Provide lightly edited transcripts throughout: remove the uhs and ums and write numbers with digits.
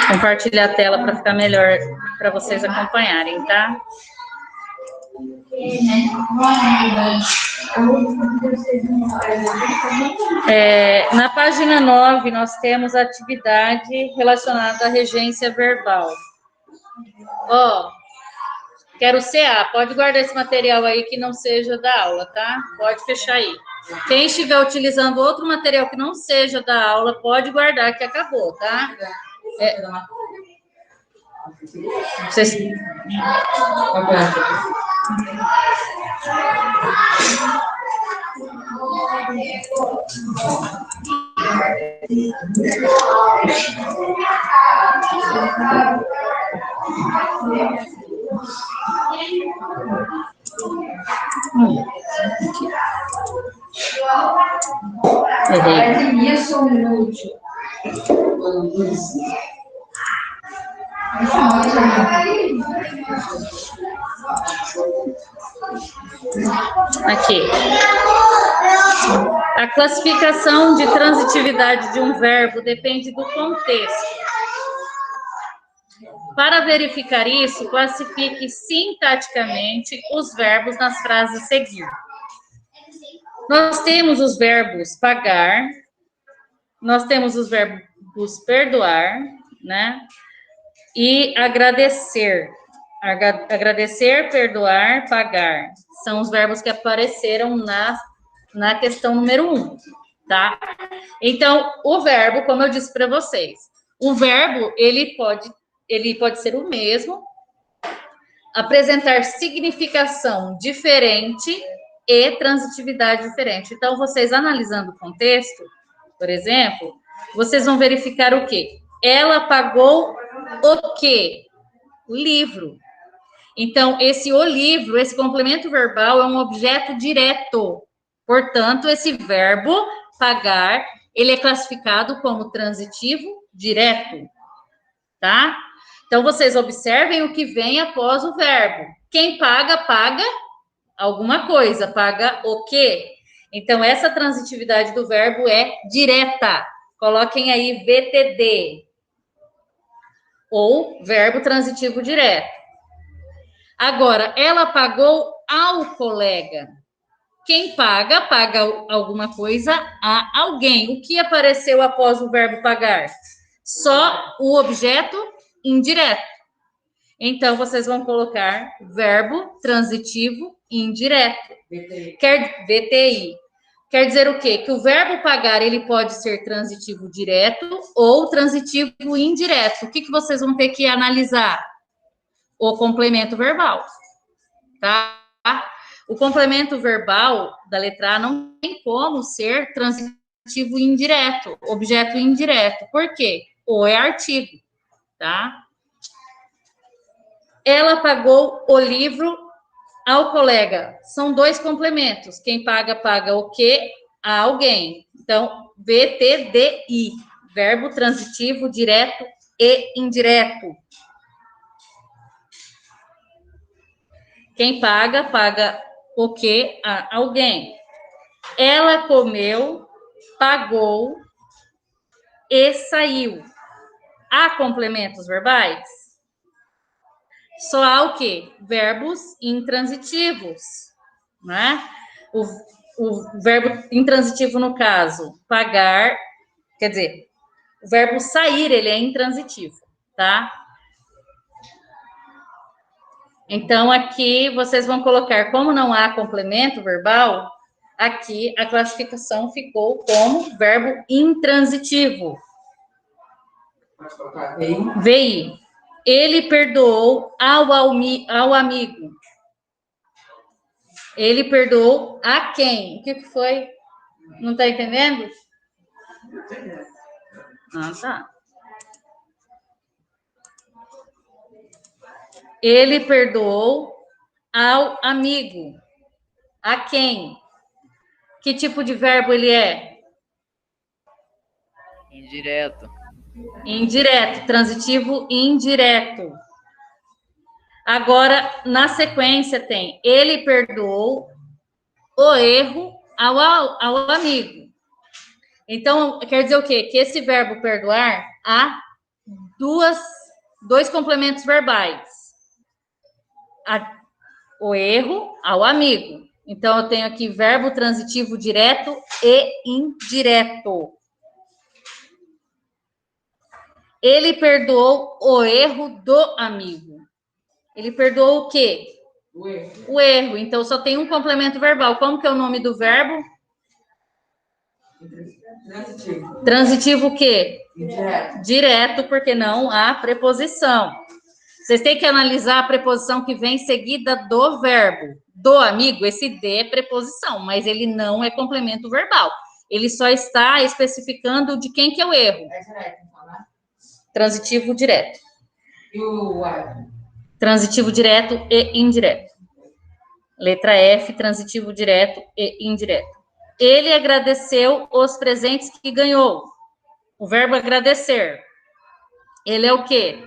Compartilhar a tela para ficar melhor para vocês acompanharem, tá? Na página 9, nós temos a atividade relacionada à regência verbal. Ó, quero CA, pode guardar esse material aí que não seja da aula, tá? Pode fechar aí. Quem estiver utilizando outro material que não seja da aula, pode guardar que acabou, tá? Vocês... Aqui. A classificação de transitividade de um verbo depende do contexto. Para verificar isso, classifique sintaticamente os verbos nas frases a seguir. Nós temos os verbos pagar, nós temos os verbos perdoar, né? E agradecer. Agradecer, perdoar, pagar. São os verbos que apareceram na questão número 1, tá? Então, o verbo, como eu disse para vocês, o verbo, ele pode ser o mesmo, apresentar significação diferente e transitividade diferente. Então, vocês analisando o contexto, por exemplo, vocês vão verificar o quê? Ela pagou o quê? O livro. Então, o livro, esse complemento verbal é um objeto direto. Portanto, esse verbo, pagar, ele é classificado como transitivo direto, tá? Então, vocês observem o que vem após o verbo. Quem paga, paga alguma coisa. Paga o quê? Então, essa transitividade do verbo é direta. Coloquem aí VTD. Ou verbo transitivo direto. Agora, ela pagou ao colega. Quem paga, paga alguma coisa a alguém. O que apareceu após o verbo pagar? Só o objeto indireto. Então, vocês vão colocar verbo transitivo indireto. VTI. Quer dizer o quê? Que o verbo pagar, ele pode ser transitivo direto ou transitivo indireto. O que vocês vão ter que analisar? O complemento verbal, tá? O complemento verbal da letra A não tem como ser transitivo indireto, objeto indireto. Por quê? O é artigo, tá? Ela pagou o livro ao colega. São dois complementos. Quem paga, paga o quê? A alguém. Então, VTDI, verbo transitivo direto e indireto. Quem paga, paga o quê? A alguém. Ela comeu, pagou e saiu. Há complementos verbais? Só há o quê? Verbos intransitivos, né? O verbo intransitivo, no caso, pagar, quer dizer, o verbo sair, ele é intransitivo, tá? Então, aqui vocês vão colocar, como não há complemento verbal, aqui a classificação ficou como verbo intransitivo. VI. Ele perdoou ao amigo. Ele perdoou a quem? O que foi? Não está entendendo? Ah, tá. Ele perdoou ao amigo. A quem? Que tipo de verbo ele é? Indireto. Indireto, transitivo indireto. Agora, na sequência tem, ele perdoou o erro ao amigo. Então, quer dizer o quê? Que esse verbo perdoar há dois complementos verbais. O erro ao amigo. Então, eu tenho aqui verbo transitivo direto e indireto. Ele perdoou o erro do amigo. Ele perdoou o quê? O erro. Então, só tem um complemento verbal. Como que é o nome do verbo? Transitivo. Transitivo o quê? Direto. Direto, porque não há preposição. Vocês têm que analisar a preposição que vem seguida do verbo. Do amigo, esse de é preposição, mas ele não é complemento verbal. Ele só está especificando de quem que é o erro. É direto, então, né? Transitivo direto. E o transitivo direto e indireto. Letra F, transitivo direto e indireto. Ele agradeceu os presentes que ganhou. O verbo agradecer. Ele é o quê?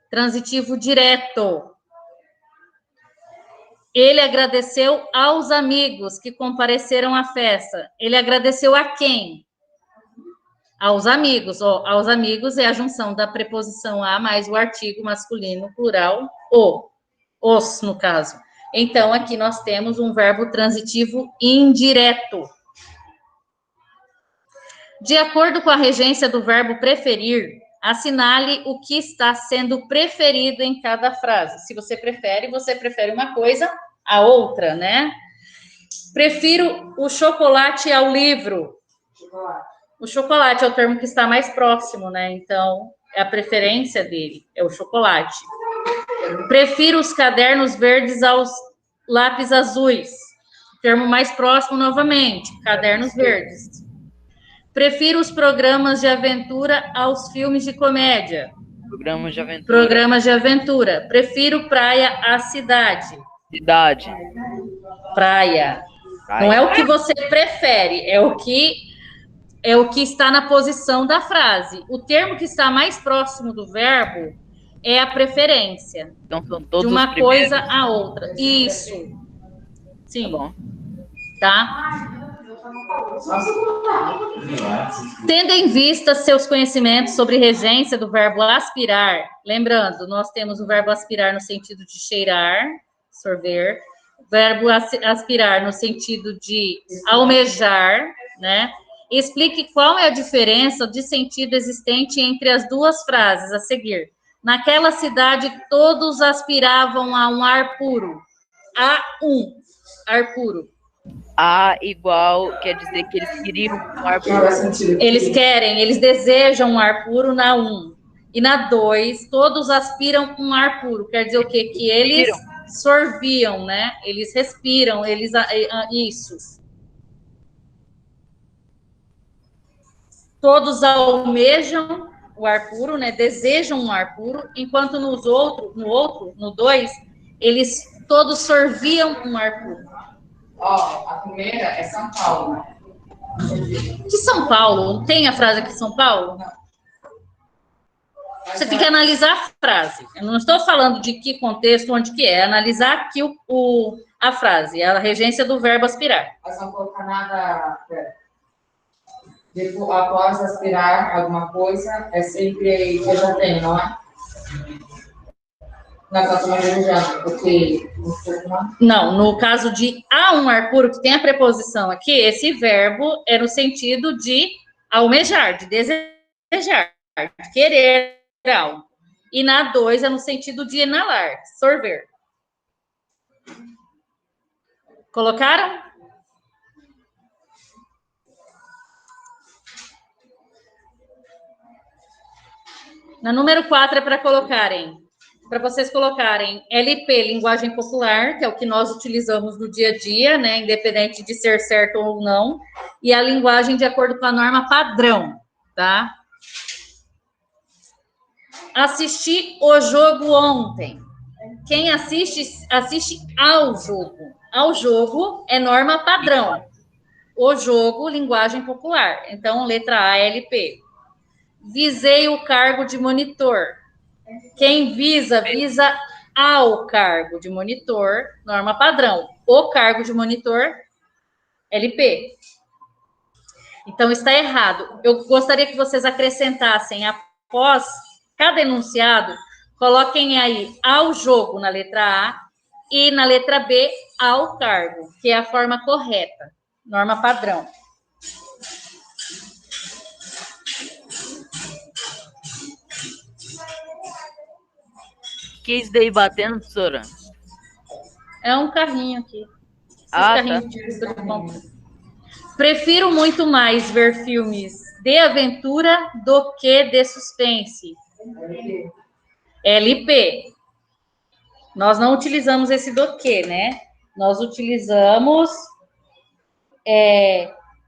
Transitivo direto. Ele agradeceu aos amigos que compareceram à festa. Ele agradeceu a quem? Aos amigos. Aos amigos é a junção da preposição a mais o artigo masculino plural o. Os, no caso. Então, aqui nós temos um verbo transitivo indireto. De acordo com a regência do verbo preferir, assinale o que está sendo preferido em cada frase. Se você prefere uma coisa a outra, né? Prefiro o chocolate ao livro. O chocolate é o termo que está mais próximo, né? Então, é a preferência dele, é o chocolate. Prefiro os cadernos verdes aos lápis azuis. O termo mais próximo, novamente, cadernos verdes. Prefiro os programas de aventura aos filmes de comédia. Programas de aventura. Programas de aventura. Prefiro praia à cidade. Cidade. Praia. Não é o que você prefere, é o que está na posição da frase. O termo que está mais próximo do verbo é a preferência. Então são todos de uma coisa a outra. Isso. Sim. Tá bom. Tá? Tendo em vista seus conhecimentos sobre regência do verbo aspirar, lembrando, nós temos o verbo aspirar no sentido de cheirar, sorver, o verbo aspirar no sentido de almejar, né? Explique qual é a diferença de sentido existente entre as duas frases a seguir. Naquela cidade, todos aspiravam a um ar puro. A um ar puro. A igual quer dizer que eles queriam um ar puro. Eles desejam um ar puro na 1. E na 2, todos aspiram um ar puro. Quer dizer o quê? Que eles sorviam, né? Eles respiram, isso. Todos almejam o ar puro, né? Desejam um ar puro, enquanto no 2, eles todos sorviam um ar puro. A primeira é São Paulo, né? De São Paulo? Tem a frase aqui São Paulo? Não. Você tem que analisar a frase. Eu não estou falando de que contexto, onde que é. Analisar aqui a frase, a regência do verbo aspirar. Mas não colocar nada... Após aspirar alguma coisa, é sempre que eu já tenho, não é? Na casa porque... Não, no caso de há um ar puro, que tem a preposição aqui, esse verbo é no sentido de almejar, de desejar, de querer algo. E na 2 é no sentido de inalar, sorver. Colocaram? Na número 4 é para vocês colocarem LP, linguagem popular, que é o que nós utilizamos no dia a dia, né, independente de ser certo ou não, e a linguagem de acordo com a norma padrão, tá? Assisti o jogo ontem. Quem assiste ao jogo. Ao jogo é norma padrão. O jogo, linguagem popular. Então, letra A, LP. Visei o cargo de monitor. Quem visa ao cargo de monitor, norma padrão. O cargo de monitor, LP. Então, está errado. Eu gostaria que vocês acrescentassem, após cada enunciado, coloquem aí ao jogo na letra A e na letra B ao cargo, que é a forma correta, norma padrão. Que é isso daí batendo, professora? É um carrinho aqui. Esses Tá. de compra. Prefiro muito mais ver filmes de aventura do que de suspense. LP. Nós não utilizamos esse do que, né? Nós utilizamos...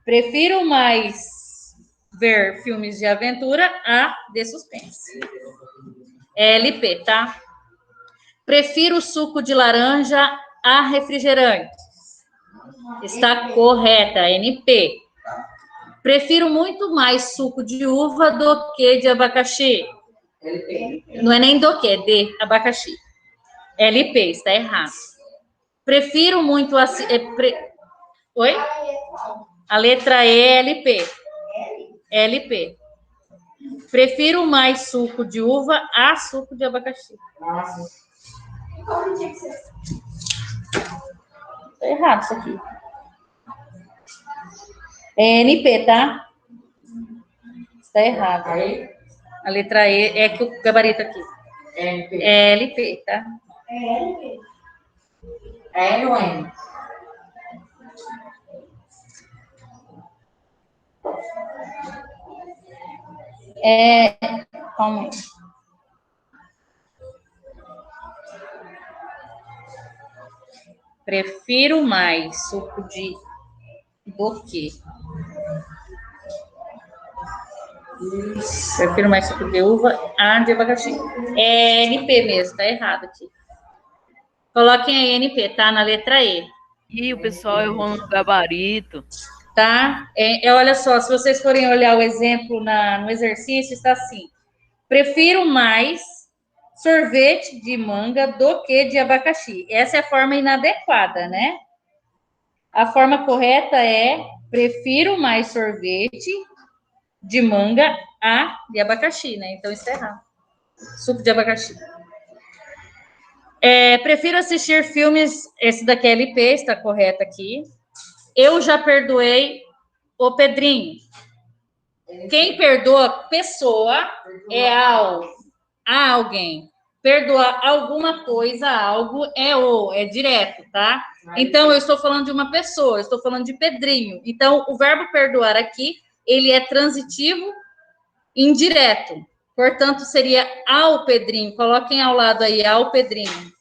prefiro mais ver filmes de aventura a de suspense. LP, tá? Prefiro suco de laranja a refrigerante. Está correta, NP. Prefiro muito mais suco de uva do que de abacaxi. Não é nem do que, é de abacaxi. LP, está errado. Prefiro muito... Oi? A letra E, LP. LP. Prefiro mais suco de uva a suco de abacaxi. Tá errado isso aqui. É NP, tá? Está errado. A letra E é que o gabarito aqui. É LP, tá? É L ou N? Calma aí. Prefiro mais suco de do que. Prefiro mais suco de uva a de abacaxi. É NP mesmo, tá errado aqui. Coloquem aí NP, tá? Na letra E. Ih, o pessoal errou no gabarito. Tá? Olha só, se vocês forem olhar o exemplo no exercício, está assim. Prefiro mais sorvete de manga do que de abacaxi. Essa é a forma inadequada, né? A forma correta é prefiro mais sorvete de manga a de abacaxi, né? Então, isso é errado. Suco de abacaxi. Prefiro assistir filmes... Esse daqui é LP, está correto aqui. Eu já perdoei o Pedrinho. Quem perdoa pessoa é a alguém. Perdoar alguma coisa, algo, é direto, tá? Então, eu estou falando de uma pessoa, eu estou falando de Pedrinho. Então, o verbo perdoar aqui, ele é transitivo indireto. Portanto, seria ao Pedrinho. Coloquem ao lado aí, ao Pedrinho.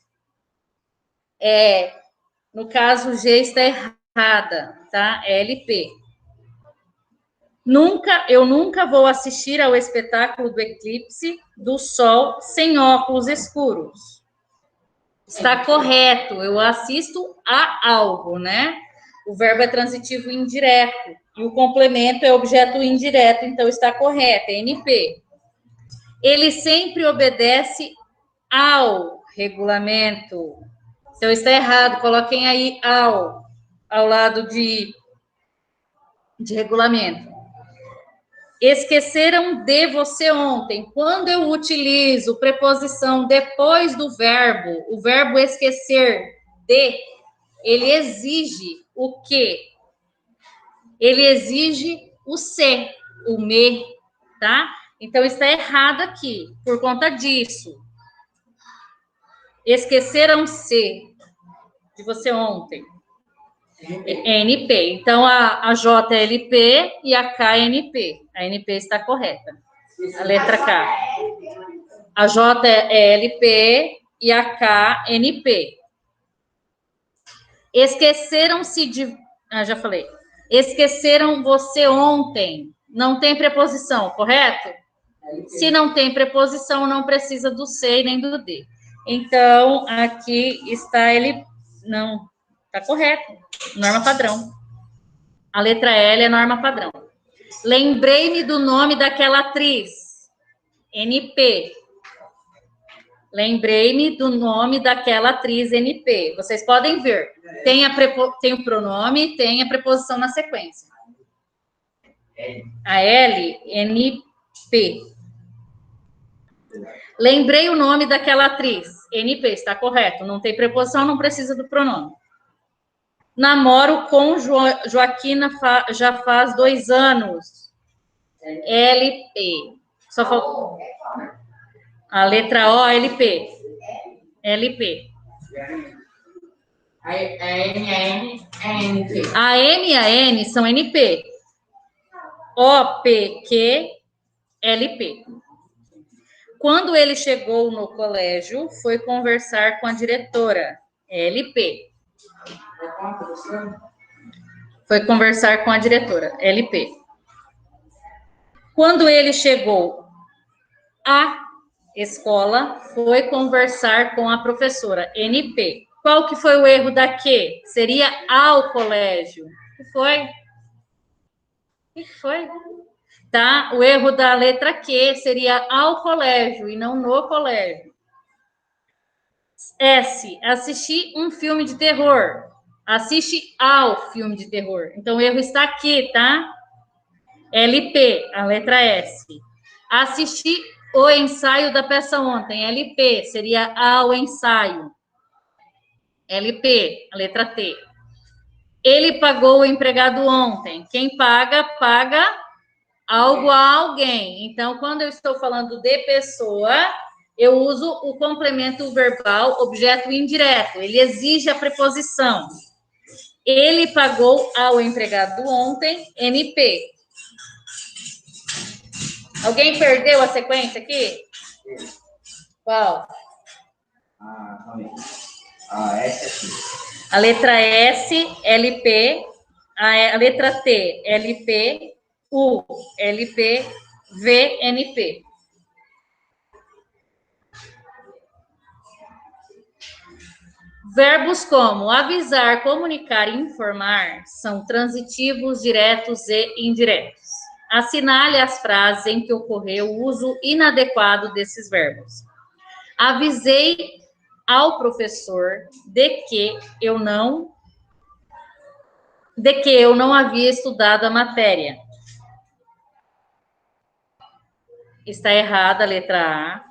No caso, G está errada, tá? LP. Eu nunca vou assistir ao espetáculo do eclipse do sol sem óculos escuros. Está correto, eu assisto a algo, né? O verbo é transitivo indireto e o complemento é objeto indireto, então está correto, é NP. Ele sempre obedece ao regulamento. Então está errado, coloquem aí ao lado de regulamento. Esqueceram de você ontem. Quando eu utilizo preposição depois do verbo, o verbo esquecer de, ele exige o quê? Ele exige o se, o me, tá? Então, está errado aqui, por conta disso. Esqueceram-se de você ontem. NP. Então, a J é LP e a K é NP. A NP está correta. A letra K. A J é LP e a K NP. Esqueceram-se de... já falei. Esqueceram você ontem. Não tem preposição, correto? Se não tem preposição, não precisa do C nem do D. Então, aqui está ele... Não, está correto. Norma padrão. A letra L é norma padrão. Lembrei-me do nome daquela atriz. NP. Lembrei-me do nome daquela atriz NP. Vocês podem ver. Tem o pronome, tem a preposição na sequência. A L, NP. Lembrei o nome daquela atriz. NP, está correto. Não tem preposição, não precisa do pronome. Namoro com Joaquina já faz 2 anos. LP. Só faltou. A letra O, LP. LP. A N, NP. A M e a N são NP. O, P, Q, LP. Quando ele chegou no colégio, foi conversar com a diretora. LP. Foi conversar com a diretora. LP. Quando ele chegou à escola, foi conversar com a professora. NP. Qual que foi o erro da Q? Seria ao colégio. O que foi? O que foi? Tá? O erro da letra Q seria ao colégio e não no colégio. S. Assistir um filme de terror. Assiste ao filme de terror. Então, o erro está aqui, tá? LP, a letra S. Assistir o ensaio da peça ontem. LP, seria ao ensaio. LP, a letra T. Ele pagou o empregado ontem. Quem paga, paga algo a alguém. Então, quando eu estou falando de pessoa, eu uso o complemento verbal objeto indireto. Ele exige a preposição. Ele pagou ao empregado ontem, NP. Alguém perdeu a sequência aqui? Qual? S aqui. A letra S, LP. A letra T, LP. U, LP. V, NP. Verbos como avisar, comunicar e informar são transitivos diretos e indiretos. Assinale as frases em que ocorreu o uso inadequado desses verbos. Avisei ao professor de que eu não havia estudado a matéria. Está errada a letra A.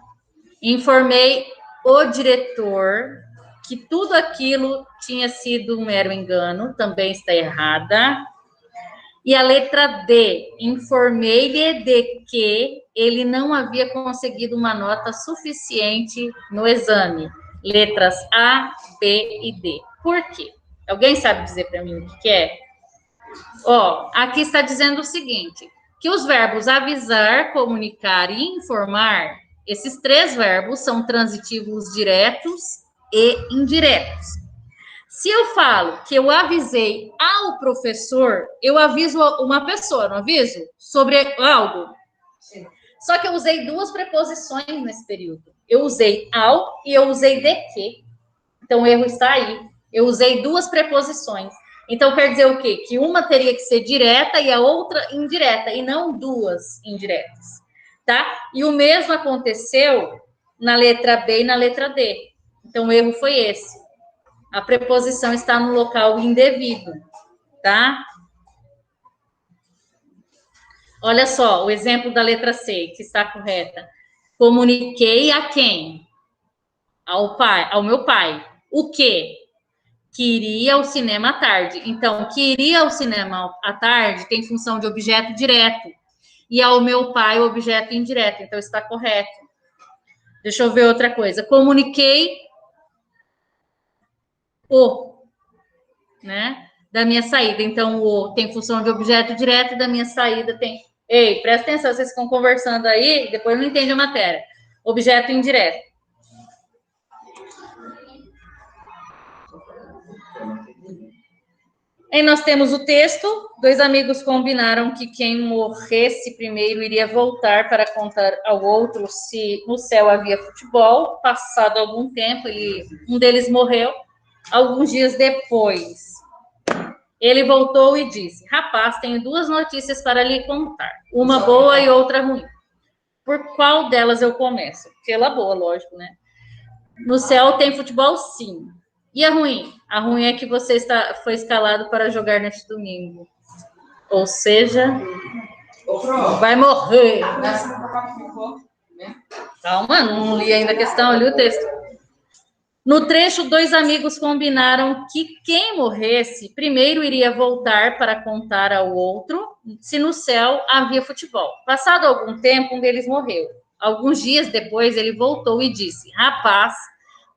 Informei o diretor que tudo aquilo tinha sido um mero engano, também está errada. E a letra D, informei-lhe de que ele não havia conseguido uma nota suficiente no exame. Letras A, B e D. Por quê? Alguém sabe dizer para mim o que é? Ó, aqui está dizendo o seguinte, que os verbos avisar, comunicar e informar, esses 3 verbos são transitivos diretos e indiretos. Se eu falo que eu avisei ao professor, eu aviso uma pessoa, não aviso? Sobre algo. Sim. Só que eu usei 2 preposições nesse período. Eu usei ao e eu usei de que. Então, o erro está aí. Eu usei 2 preposições. Então, quer dizer o quê? Que uma teria que ser direta e a outra indireta, e não 2 indiretas. Tá? E o mesmo aconteceu na letra B e na letra D. Então, o erro foi esse. A preposição está no local indevido, tá? Olha só, o exemplo da letra C, que está correta. Comuniquei a quem? Ao pai, ao meu pai. O quê? Que iria ao cinema à tarde. Então, que iria ao cinema à tarde tem função de objeto direto. E ao meu pai, o objeto indireto. Então, está correto. Deixa eu ver outra coisa. Comuniquei né, da minha saída. Então, o tem função de objeto direto e da minha saída tem... Ei, presta atenção, vocês ficam conversando aí, depois não entende a matéria. Objeto indireto. E nós temos o texto. 2 amigos combinaram que quem morresse primeiro iria voltar para contar ao outro se no céu havia futebol. Passado algum tempo, um deles morreu. Alguns dias depois, ele voltou e disse: rapaz, tenho 2 notícias para lhe contar. Uma boa e outra ruim. Por qual delas eu começo? Pela boa, lógico, né? No céu tem futebol, sim. E a ruim? A ruim é que você foi escalado para jogar neste domingo. Ou seja, Ô, Pro, Vai morrer. nessa que ficou, né? Calma, não li ainda a questão, eu li o texto. No trecho, dois amigos combinaram que quem morresse primeiro iria voltar para contar ao outro se no céu havia futebol. Passado algum tempo, um deles morreu. Alguns dias depois, ele voltou e disse: Rapaz,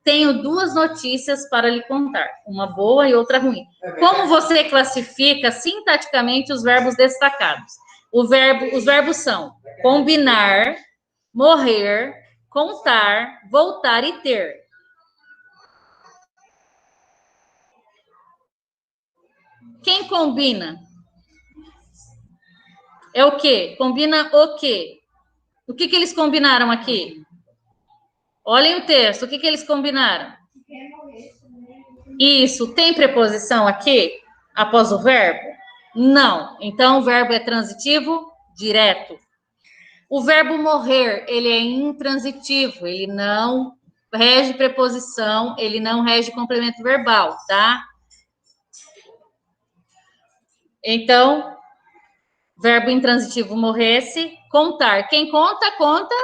tenho duas notícias para lhe contar, uma boa e outra ruim. Como você classifica sintaticamente os verbos destacados? Os verbos são combinar, morrer, contar, voltar e ter. Quem combina? É o quê? Combina o quê? O que eles combinaram aqui? Olhem o texto. O que eles combinaram? Isso. Tem preposição aqui? Após o verbo? Não. Então, o verbo é transitivo direto. O verbo morrer, ele é intransitivo. Ele não rege preposição, ele não rege complemento verbal, tá? Então, verbo intransitivo morresse, contar. Quem conta, conta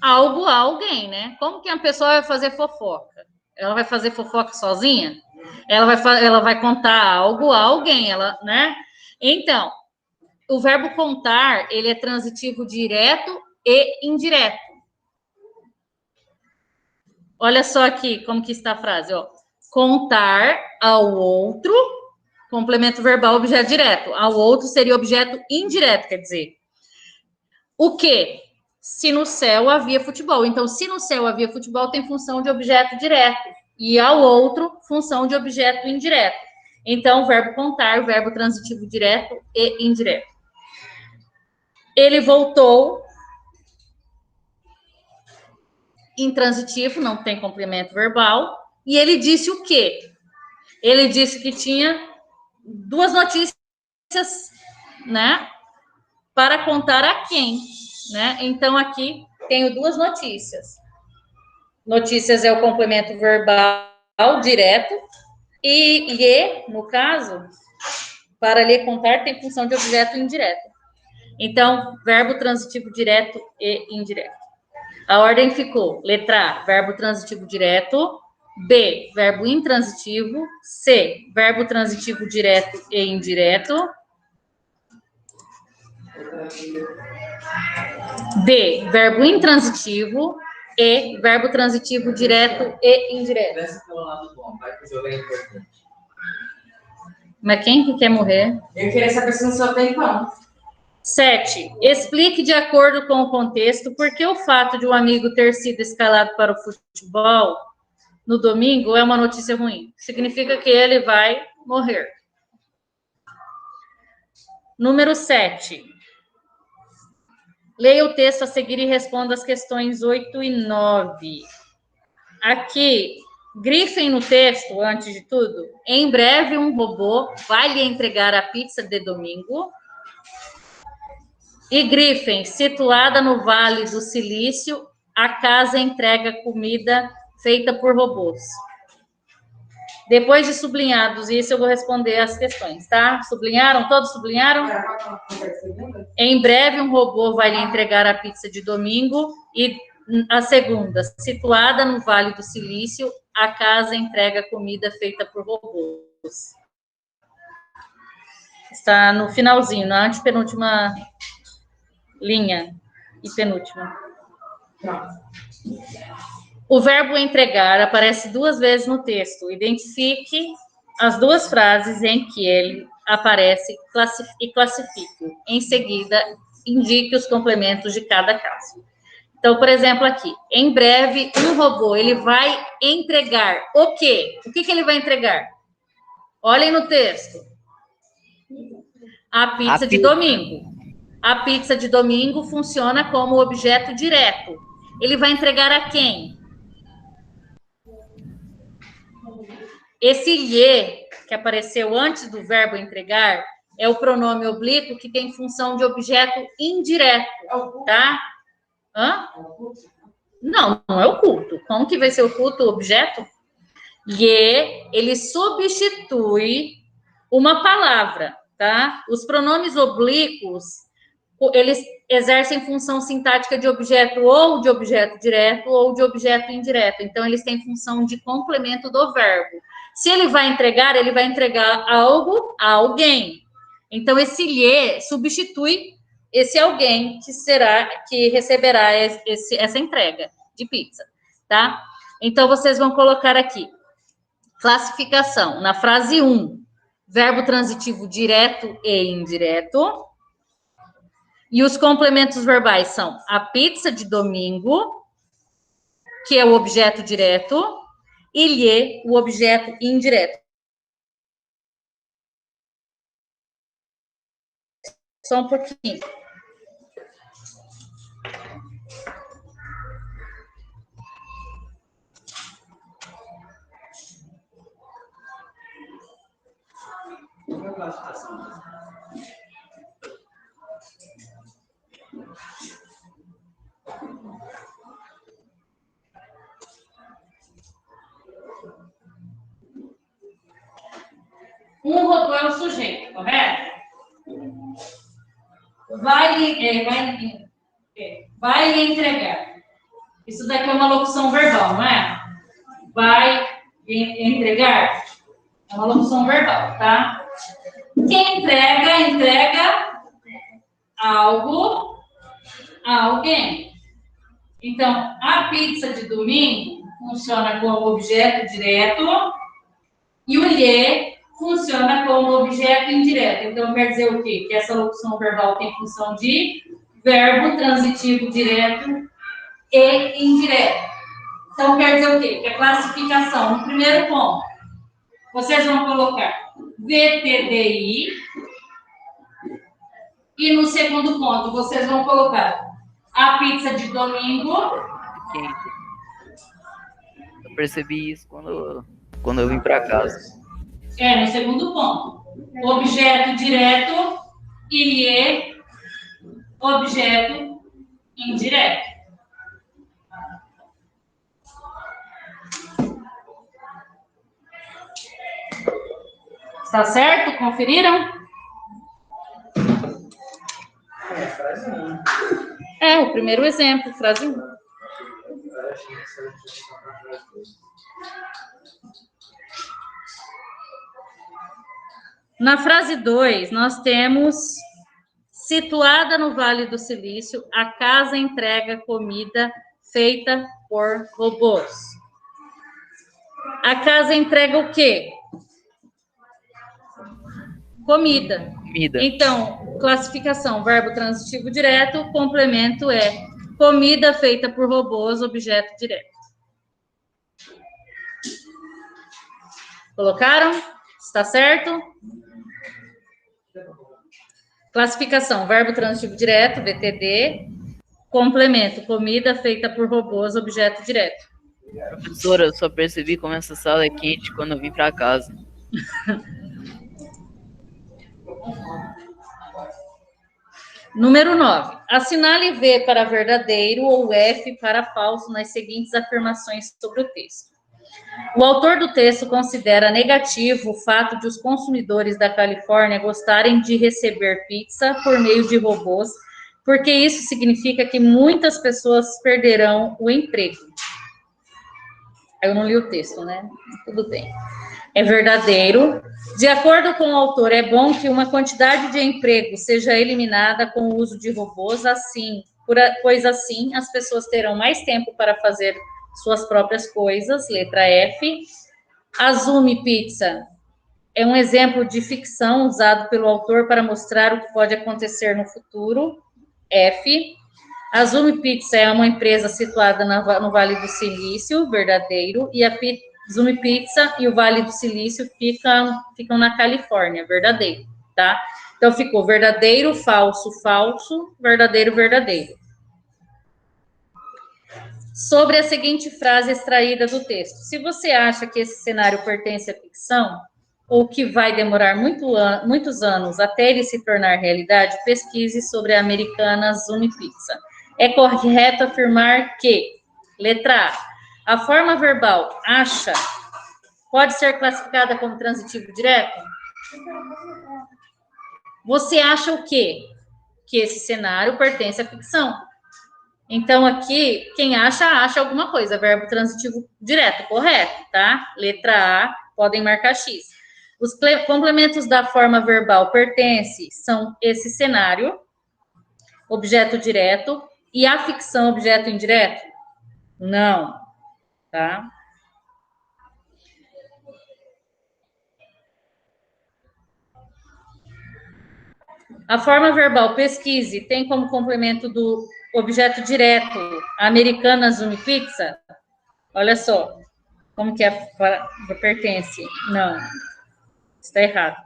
algo a alguém, né? Como que a pessoa vai fazer fofoca? Ela vai fazer fofoca sozinha? Ela vai contar algo a alguém, né? Então, o verbo contar, ele é transitivo direto e indireto. Olha só aqui como que está a frase, ó. Contar ao outro, complemento verbal, objeto direto. Ao outro seria objeto indireto, quer dizer. O quê? Se no céu havia futebol. Então, se no céu havia futebol, tem função de objeto direto. E ao outro, função de objeto indireto. Então, o verbo contar, o verbo transitivo direto e indireto. Ele voltou. Intransitivo, não tem complemento verbal. E ele disse o quê? Ele disse que tinha duas notícias, né? Para contar a quem, né? Então, aqui tenho duas notícias. Notícias é o complemento verbal direto. E lhe, no caso, para lhe contar, tem função de objeto indireto. Então, verbo transitivo direto e indireto. A ordem ficou: letra A, verbo transitivo direto. B, verbo intransitivo. C, verbo transitivo direto e indireto. D, verbo intransitivo. E, verbo transitivo direto e indireto. Começa pelo lado bom, vai que o jogo é importante. Mas quem que quer morrer? Eu queria saber se no seu tem pão. 7. Explique de acordo com o contexto por que o fato de um amigo ter sido escalado para o futebol no domingo é uma notícia ruim. Significa que ele vai morrer. Número 7. Leia o texto a seguir e responda as questões 8 e 9. Aqui, grifem no texto, antes de tudo. Em breve, um robô vai lhe entregar a pizza de domingo. E grifem, situada no Vale do Silício, a casa entrega comida feita por robôs. Depois de sublinhados isso, eu vou responder as questões, tá? Sublinharam? Todos sublinharam? Em breve, um robô vai lhe entregar a pizza de domingo. E a segunda, situada no Vale do Silício, a casa entrega comida feita por robôs. Está no finalzinho, na antepenúltima linha e penúltima. O verbo entregar aparece duas vezes no texto. Identifique as duas frases em que ele aparece e classifique. Em seguida, indique os complementos de cada caso. Então, por exemplo, aqui. Em breve, um robô, ele vai entregar o quê? O que ele vai entregar? Olhem no texto. A pizza de domingo. A pizza de domingo funciona como objeto direto. Ele vai entregar a quem? Esse lhe, que apareceu antes do verbo entregar, é o pronome oblíquo que tem função de objeto indireto, tá? Hã? Não, não é o culto. Como que vai ser o culto, o objeto? Lhe, ele substitui uma palavra. tá? Os pronomes oblíquos, eles exercem função sintática de objeto ou de objeto direto ou de objeto indireto. Então, eles têm função de complemento do verbo. Se ele vai entregar algo a alguém. Então, esse lhe substitui esse alguém que receberá essa entrega de pizza, tá? Então, vocês vão colocar aqui, classificação, na frase 1, verbo transitivo direto e indireto. E os complementos verbais são a pizza de domingo, que é o objeto direto, e lhe, o objeto indireto. Só um pouquinho. Um robô é o sujeito, correto? Vai lhe entregar. Isso daqui é uma locução verbal, não é? Vai entregar. É uma locução verbal, tá? Quem entrega algo a alguém. Então, a pizza de domingo funciona como objeto direto e o lhe funciona como objeto indireto. Então, quer dizer o quê? Que essa locução verbal tem função de verbo transitivo direto e indireto. Então, quer dizer o quê? Que a classificação, no primeiro ponto, vocês vão colocar VTDI e no segundo ponto, vocês vão colocar a pizza de domingo. Eu percebi isso quando eu vim para casa. No segundo ponto. Objeto direto e objeto indireto. Está certo? Conferiram? O primeiro exemplo, frase 1. Na frase 2, nós temos: situada no Vale do Silício, a casa entrega comida feita por robôs. A casa entrega o quê? Comida. Então, classificação, verbo transitivo direto, complemento é comida feita por robôs, objeto direto. Colocaram? Está certo? Classificação, verbo transitivo direto, VTD, complemento, comida feita por robôs, objeto direto. Professora, eu só percebi como essa sala é quente quando eu vim para casa. Número 9. Assinale V para verdadeiro ou F para falso nas seguintes afirmações sobre o texto. O autor do texto considera negativo o fato de os consumidores da Califórnia gostarem de receber pizza por meio de robôs, porque isso significa que muitas pessoas perderão o emprego. Eu não li o texto, né? Tudo bem. É verdadeiro. De acordo com o autor, é bom que uma quantidade de emprego seja eliminada com o uso de robôs, pois assim as pessoas terão mais tempo para fazer suas próprias coisas. Letra F. Azumi Pizza é um exemplo de ficção usado pelo autor para mostrar o que pode acontecer no futuro. F. Azumi Pizza é uma empresa situada no Vale do Silício, verdadeiro, e a Azumi Pizza e o Vale do Silício ficam na Califórnia, verdadeiro, tá? Então, ficou verdadeiro, falso, falso, verdadeiro, verdadeiro. Sobre a seguinte frase extraída do texto. Se você acha que esse cenário pertence à ficção, ou que vai demorar muitos anos até ele se tornar realidade, pesquise sobre a americana Azumi Pizza. É correto afirmar que, letra A, a forma verbal acha pode ser classificada como transitivo direto? Você acha o quê? Que esse cenário pertence à ficção. Então, aqui, quem acha alguma coisa. Verbo transitivo direto, correto, tá? Letra A, podem marcar X. Os complementos da forma verbal pertence são esse cenário, objeto direto, e a ficção, objeto indireto? Não, tá? A forma verbal pesquise tem como complemento do objeto direto Americanas Uni Pizza? Olha só, como que pertence? Não, está errado.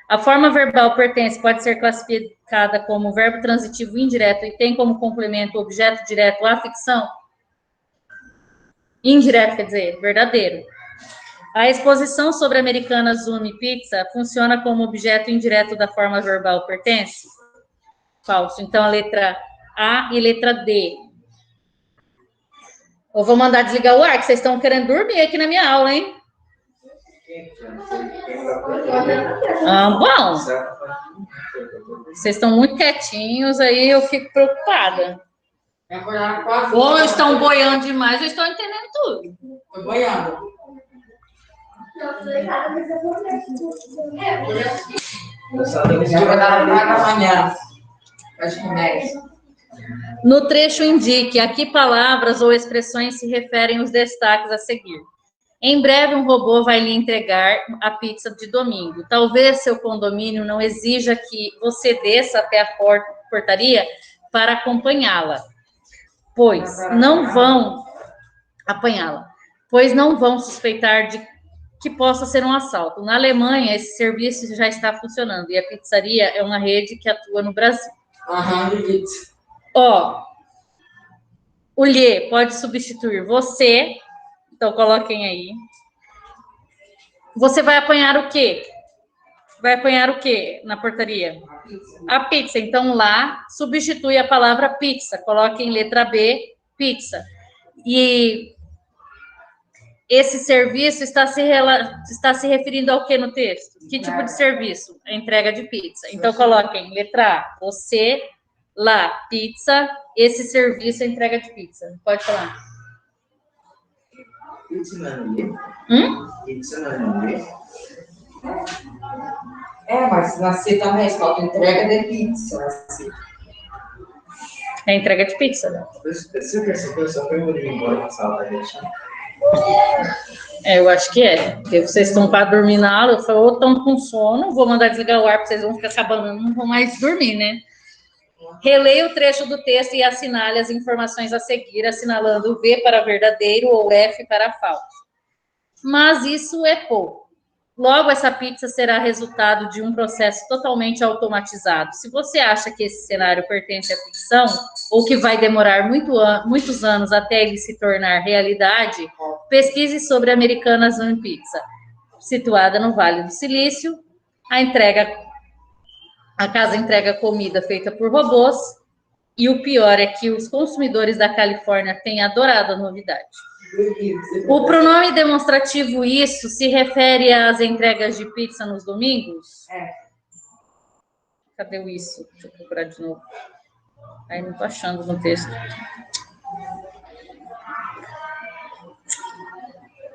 A forma verbal pertence pode ser classificada como verbo transitivo indireto e tem como complemento o objeto direto a ficção? Indireto, quer dizer, verdadeiro. A exposição sobre Americanas Uni Pizza funciona como objeto indireto da forma verbal pertence? Falso. Então, a letra A e letra D. Eu vou mandar desligar o ar, que vocês estão querendo dormir aqui na minha aula, hein? Bom. Vocês estão muito quietinhos, aí eu fico preocupada. Ou estão boiando demais, ou estão entendendo tudo. Tô boiando. Já vai dar na manhã. Acho que No trecho indique a que palavras ou expressões se referem os destaques a seguir. Em breve, um robô vai lhe entregar a pizza de domingo. Talvez seu condomínio não exija que você desça até a portaria para acompanhá-la, pois não vão apanhá-la, pois não vão suspeitar de que possa ser um assalto. Na Alemanha, esse serviço já está funcionando e a pizzaria é uma rede que atua no Brasil. Ó, o lhe pode substituir você. Então, coloquem aí. Você vai apanhar o quê? Vai apanhar o quê na portaria? A pizza. Então, lá, substitui a palavra pizza. Coloquem letra B, pizza. E esse serviço está se referindo ao que no texto? Que tipo de serviço? A entrega de pizza. Então, coloquem letra A, você, lá, pizza, esse serviço é entrega de pizza. Pode falar. Pizza não é Pizza não é, mas na C também, falta entrega de pizza. É entrega de pizza. Você percebeu? Só foi o embora na sala da gente. Eu acho que é. Porque vocês estão para dormir na aula, eu falo, ou estão com sono, vou mandar desligar o ar, porque vocês vão ficar acabando, não vão mais dormir, né? Releia o trecho do texto e assinale as informações a seguir, assinalando V para verdadeiro ou F para falso. Mas isso é pouco. Logo, essa pizza será resultado de um processo totalmente automatizado. Se você acha que esse cenário pertence à ficção, ou que vai demorar muitos anos até ele se tornar realidade, pesquise sobre Americanas Uni Pizza. Situada no Vale do Silício, a casa entrega comida feita por robôs, e o pior é que os consumidores da Califórnia têm adorado a novidade. O pronome demonstrativo isso se refere às entregas de pizza nos domingos? Cadê o isso? Deixa eu procurar de novo. Aí não tô achando no texto.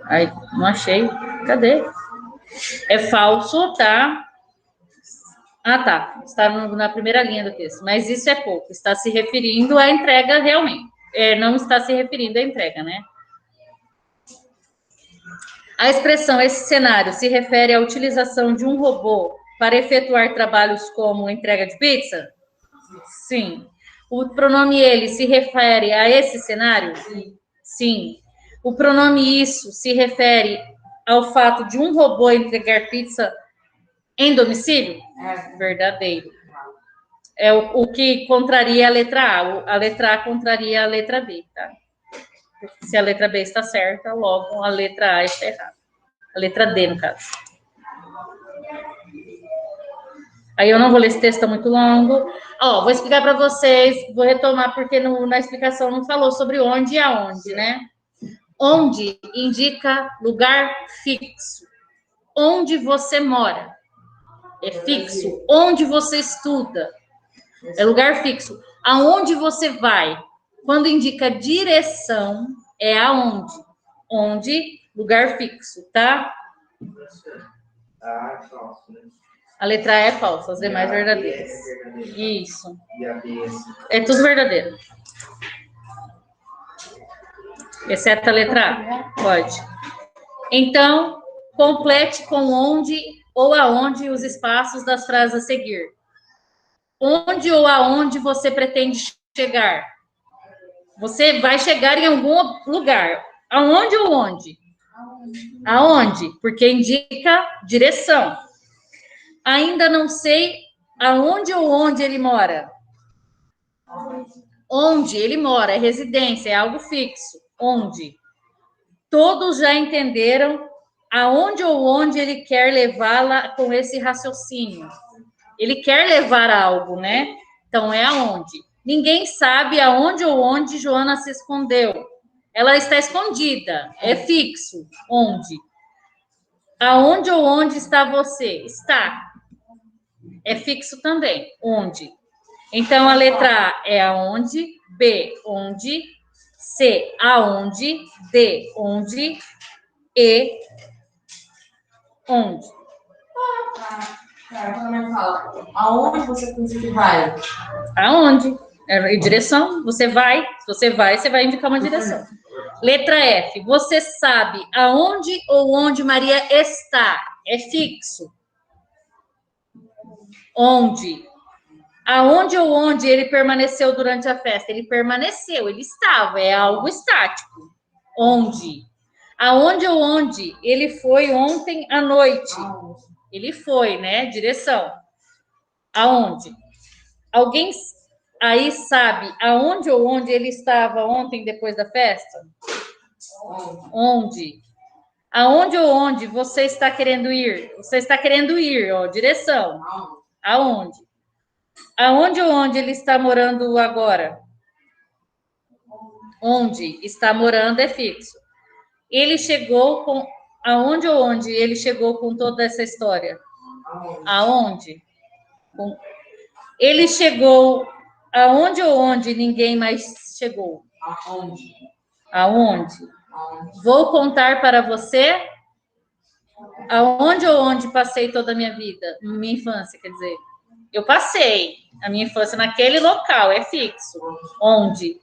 Aí, não achei. Cadê? É falso, tá? Ah, tá. Está na primeira linha do texto. Mas isso é pouco. Está se referindo à entrega realmente. Não está se referindo à entrega, né? A expressão esse cenário se refere à utilização de um robô para efetuar trabalhos como entrega de pizza? Sim. O pronome ele se refere a esse cenário? Sim. O pronome isso se refere ao fato de um robô entregar pizza em domicílio? Verdadeiro. É o que contraria a letra A. A letra A contraria a letra B, tá? Se a letra B está certa, logo a letra A está errada. A letra D, no caso. Aí eu não vou ler esse texto, está muito longo. Vou explicar para vocês, vou retomar, porque na explicação não falou sobre onde e aonde, né? Onde indica lugar fixo. Onde você mora. É fixo. Onde você estuda? É lugar fixo. Aonde você vai? Quando indica direção, é aonde? Onde? Lugar fixo, tá? Ah, é falso, né? A letra A é falsa, as demais E a B verdadeiras. é verdadeira. Isso. E a B é assim. É tudo verdadeiro. Exceto a letra A. Pode. Então, complete com onde ou aonde os espaços das frases a seguir. Onde ou aonde você pretende chegar? Você vai chegar em algum lugar. Aonde ou onde? Aonde? Porque indica direção. Ainda não sei aonde ou onde ele mora. Onde ele mora, é residência, é algo fixo. Onde? Todos já entenderam aonde ou onde ele quer levá-la com esse raciocínio. Ele quer levar algo, né? Então é aonde. Ninguém sabe aonde ou onde Joana se escondeu. Ela está escondida, é fixo. Onde? Aonde ou onde está você? Está. É fixo também. Onde? Então a letra A é aonde, B, onde, C, aonde, D, onde, E, onde. Quando a mãe fala, aonde você pensa que vai? Aonde? É direção. Você vai, você vai indicar uma direção. Letra F. Você sabe aonde ou onde Maria está? É fixo. Onde? Aonde ou onde ele permaneceu durante a festa? Ele permaneceu, ele estava, é algo estático. Onde? Aonde ou onde ele foi ontem à noite? Ele foi, né? Direção. Aonde? Alguém aí sabe aonde ou onde ele estava ontem depois da festa? Onde? Aonde ou onde você está querendo ir? Você está querendo ir, ó, direção. Aonde? Aonde ou onde ele está morando agora? Onde está morando é fixo. Ele chegou com... Aonde ou onde ele chegou com toda essa história? Aonde? Ele chegou aonde ou onde ninguém mais chegou? Aonde? Aonde? Vou contar para você aonde ou onde passei toda a minha vida, minha infância, quer dizer. Eu passei a minha infância naquele local, é fixo. Onde?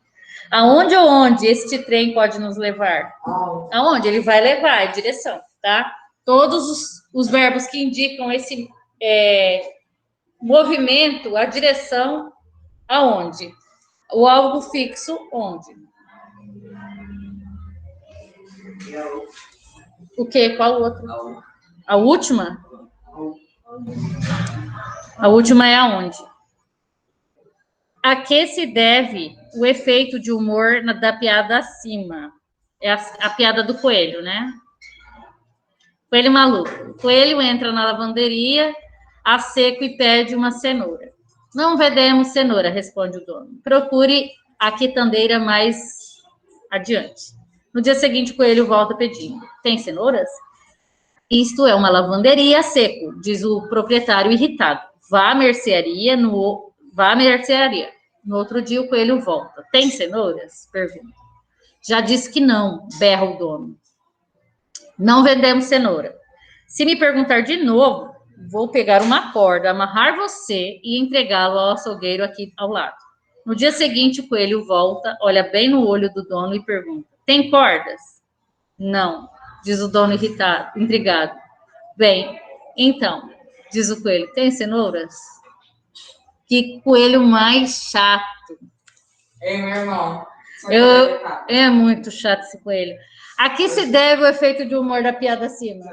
Aonde ou onde este trem pode nos levar? Aonde? Ele vai levar, é direção, tá? Todos os verbos que indicam esse movimento, a direção, aonde? O algo fixo, onde? O quê? Qual outro? A última? A última é aonde? A que se deve o efeito de humor da piada acima? É a piada do coelho, né? Coelho maluco. Coelho entra na lavanderia a seco e pede uma cenoura. Não vendemos cenoura, responde o dono. Procure a quitandeira mais adiante. No dia seguinte, o coelho volta pedindo. Tem cenouras? Isto é uma lavanderia a seco, diz o proprietário irritado. Vá à mercearia. No outro dia, o coelho volta. Tem cenouras? Pergunta. Já disse que não, berra o dono. Não vendemos cenoura. Se me perguntar de novo, vou pegar uma corda, amarrar você e entregá-lo ao açougueiro aqui ao lado. No dia seguinte, o coelho volta, olha bem no olho do dono e pergunta: tem cordas? Não, diz o dono irritado, intrigado. Bem, então, diz o coelho, tem cenouras? Que coelho mais chato. Ei, meu irmão. É muito chato esse coelho. A que se deve o efeito de humor da piada acima?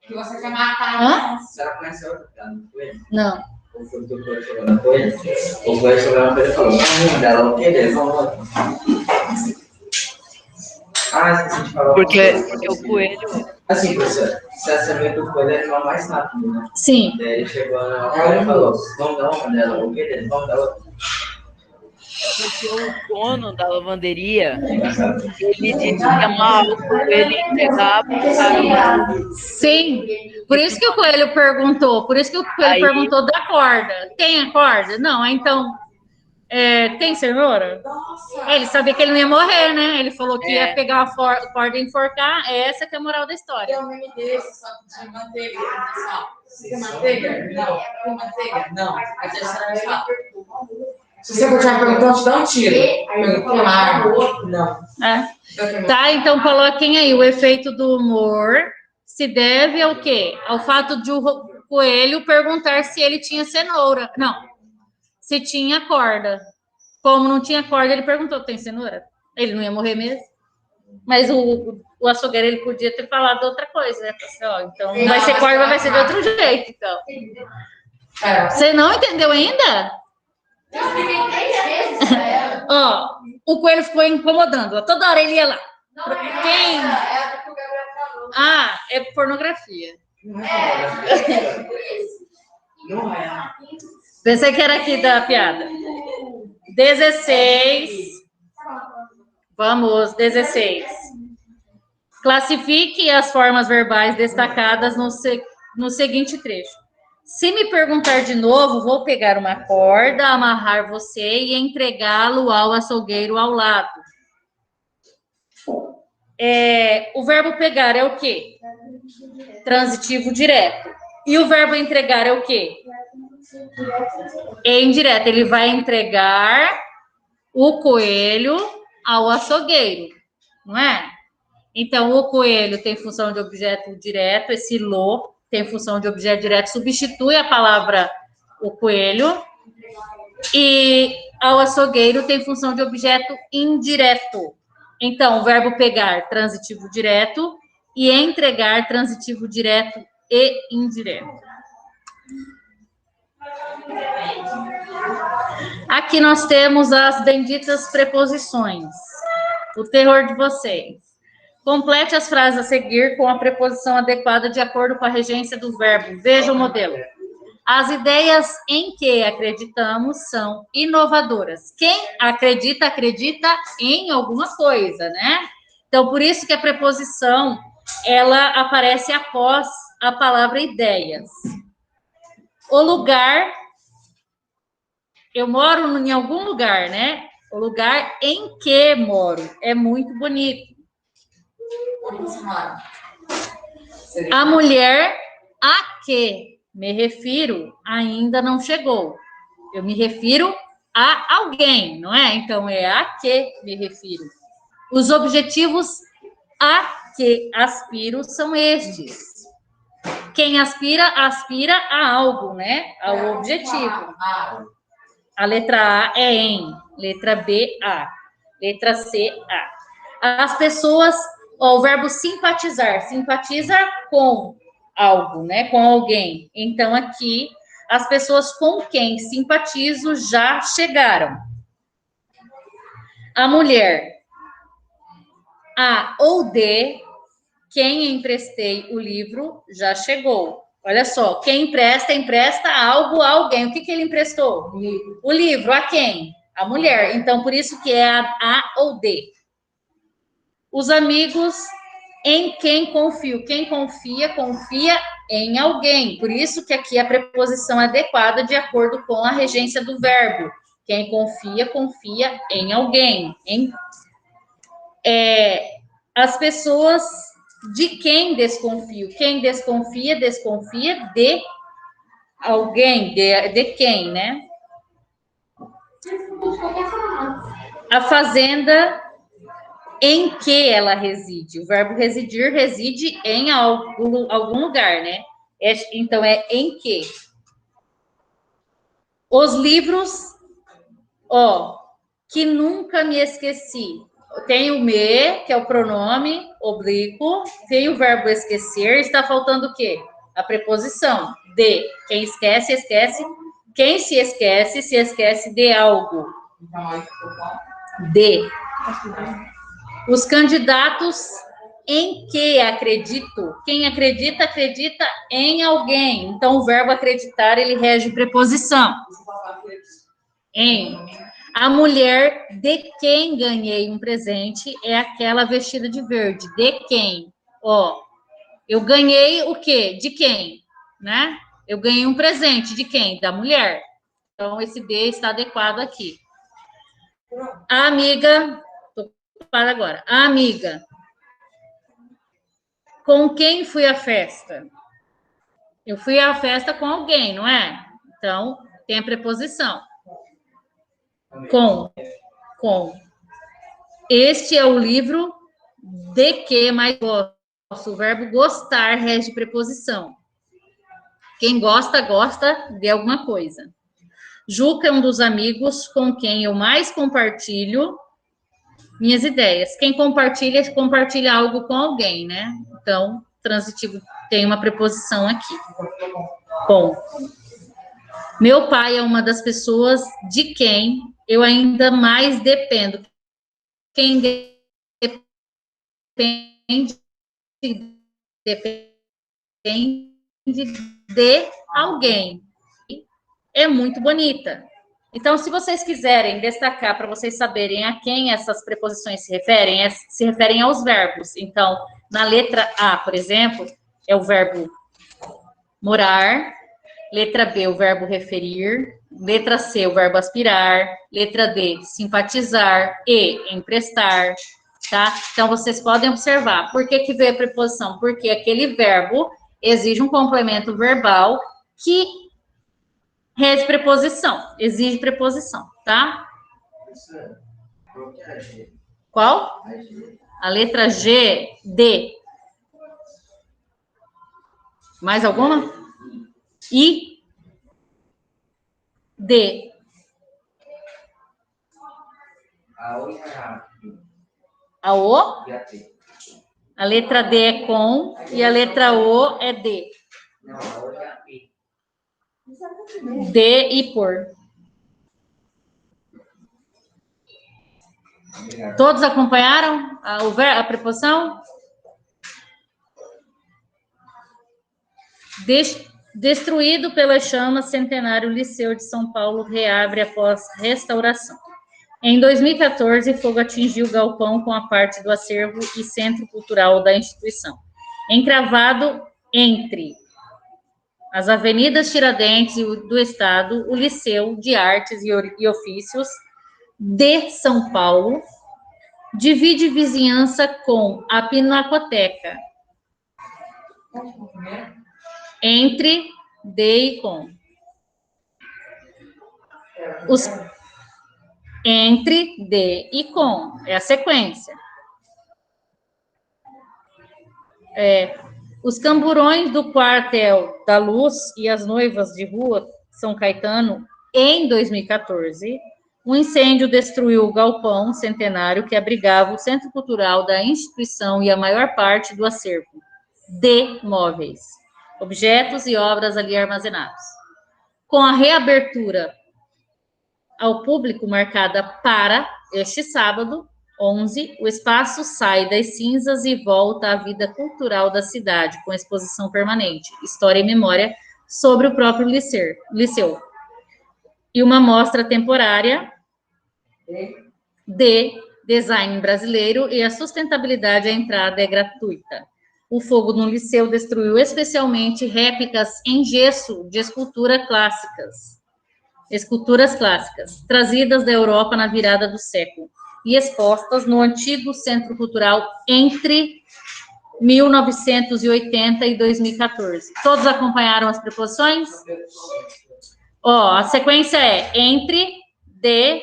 Que você quer matar, Hã? né? Será que conhece outra piada do coelho? Não. Ou foi o que o coelho chegou na coelho? O coelho chegou na coelho e falou: não, dela, o que eles vão lá? Ah, esqueci de falar. Porque o coelho. Assim, professor, você sabia que o coelho é o animal mais rápido, né? Sim. Daí ele chegou na coelho e falou: vamos dar uma dela, o que eles vão dar outra? Porque o dono da lavanderia, ele disse que é mal ele entregar pro cara. Sim, por isso que o Coelho perguntou, por isso que o Coelho Aí- perguntou da corda. Tem a corda? Não, então, tem cenoura? Ele sabia que ele não ia morrer, né? Ele falou que ia pegar a corda e enforcar. Essa que é a moral da história. Tem um meme desse, só que de manteiga. Você quer manteiga? Não. Quer manteiga? Não. Aí a senhora fala. Se você continuar perguntando, te dá um tiro. Pergunta uma arma. Não. Tá, então coloquem aí, o efeito do humor se deve ao quê? Ao fato de o Coelho perguntar se ele tinha cenoura. Não, se tinha corda. Como não tinha corda, ele perguntou, tem cenoura? Ele não ia morrer mesmo? Mas o açougueiro, ele podia ter falado outra coisa, né? Assim, ó, então não vai ser corda, vai ser de outro jeito, então. Você não entendeu ainda? Eu expliquei 3 vezes pra ela. Ó, o Coelho ficou incomodando, ó, toda hora ele ia lá. Não, é Quem? ela, porque o Gabriel falou. Ah, é pornografia. Por isso. Não é. Pensei que era aqui da piada. 16. Vamos, 16. Classifique as formas verbais destacadas no seguinte trecho. Se me perguntar de novo, vou pegar uma corda, amarrar você e entregá-lo ao açougueiro ao lado. O verbo pegar é o quê? Transitivo direto. E o verbo entregar é o quê? É indireto. Ele vai entregar o coelho ao açougueiro, não é? Então, o coelho tem função de objeto direto, esse lo tem função de objeto direto, substitui a palavra o coelho, e ao açougueiro tem função de objeto indireto. Então, o verbo pegar, transitivo direto, e entregar, transitivo direto e indireto. Aqui nós temos as benditas preposições. O terror de vocês. Complete as frases a seguir com a preposição adequada de acordo com a regência do verbo. Veja o modelo. As ideias em que acreditamos são inovadoras. Quem acredita, acredita em alguma coisa, né? Então, por isso que a preposição, ela aparece após a palavra ideias. O lugar, eu moro em algum lugar, né? O lugar em que moro é muito bonito. Onde você mora? A mulher a que me refiro ainda não chegou. Eu me refiro a alguém, não é? Então, é a que me refiro. Os objetivos a que aspiro são estes. Quem aspira, aspira a algo, né? Ao objetivo. A letra A é em, letra B, a. Letra C, a. As pessoas, o verbo simpatizar, simpatiza com algo, né? Com alguém. Então, aqui, as pessoas com quem simpatizo já chegaram. A mulher, a ou de quem emprestei o livro já chegou. Olha só, quem empresta algo a alguém. O que ele emprestou? O livro. A quem? A mulher. Então, por isso que é a ou de. Os amigos em quem confio. Quem confia, confia em alguém. Por isso que aqui a preposição é adequada de acordo com a regência do verbo. Quem confia, confia em alguém. As pessoas de quem desconfio. Quem desconfia, desconfia de alguém, de quem, né? A fazenda em que ela reside. O verbo residir reside em algum lugar, né? Então, é em que. Os livros, que nunca me esqueci. Tem o me, que é o pronome oblíquo, tem o verbo esquecer, está faltando o quê? A preposição de. Quem esquece, esquece. Quem se esquece de algo. De. Os candidatos em que acredito. Quem acredita, acredita em alguém. Então, o verbo acreditar, ele rege preposição. Em. A mulher de quem ganhei um presente é aquela vestida de verde. De quem? Ó, eu ganhei o quê? De quem? Né? Eu ganhei um presente de quem? Da mulher. Então, esse de está adequado aqui. A amiga, estou ocupada agora. A amiga. Com quem fui à festa? Eu fui à festa com alguém, não é? Então, tem a preposição. Com. Este é o livro de que mais gosto. O verbo gostar rege preposição. Quem gosta, gosta de alguma coisa. Juca é um dos amigos com quem eu mais compartilho minhas ideias. Quem compartilha, compartilha algo com alguém, né? Então, transitivo tem uma preposição aqui. Com. Meu pai é uma das pessoas de quem eu ainda mais dependo. Quem depende de alguém. É muito bonita. Então, se vocês quiserem destacar para vocês saberem a quem essas preposições se referem aos verbos. Então, na letra A, por exemplo, é o verbo morar. Letra B, o verbo referir. Letra C, o verbo aspirar. Letra D, simpatizar. E, emprestar. Tá? Então, vocês podem observar. Por que veio a preposição? Porque aquele verbo exige um complemento verbal que rege preposição. Exige preposição, tá? Qual? A letra G, D. Mais alguma? I, D. A O? A letra D é com e a letra O é D. D e por. Todos acompanharam a preposição? Destruído pelas chamas, centenário Liceu de São Paulo reabre após restauração. Em 2014, fogo atingiu o galpão com a parte do acervo e centro cultural da instituição. Encravado entre as avenidas Tiradentes do Estado, o Liceu de Artes e Ofícios de São Paulo divide vizinhança com a Pinacoteca. Entre, de e com. Entre, de e com. É a sequência. Os camburões do Quartel da Luz e as noivas de rua São Caetano, em 2014, um incêndio destruiu o galpão centenário que abrigava o centro cultural da instituição e a maior parte do acervo de móveis, objetos e obras ali armazenados. Com a reabertura ao público marcada para este sábado, 11, o espaço sai das cinzas e volta à vida cultural da cidade, com exposição permanente, história e memória sobre o próprio liceu. E uma mostra temporária de design brasileiro e a sustentabilidade à entrada é gratuita. O fogo no liceu destruiu especialmente réplicas em gesso de esculturas clássicas, trazidas da Europa na virada do século e expostas no antigo Centro Cultural entre 1980 e 2014. Todos acompanharam as preposições? A sequência é entre, de,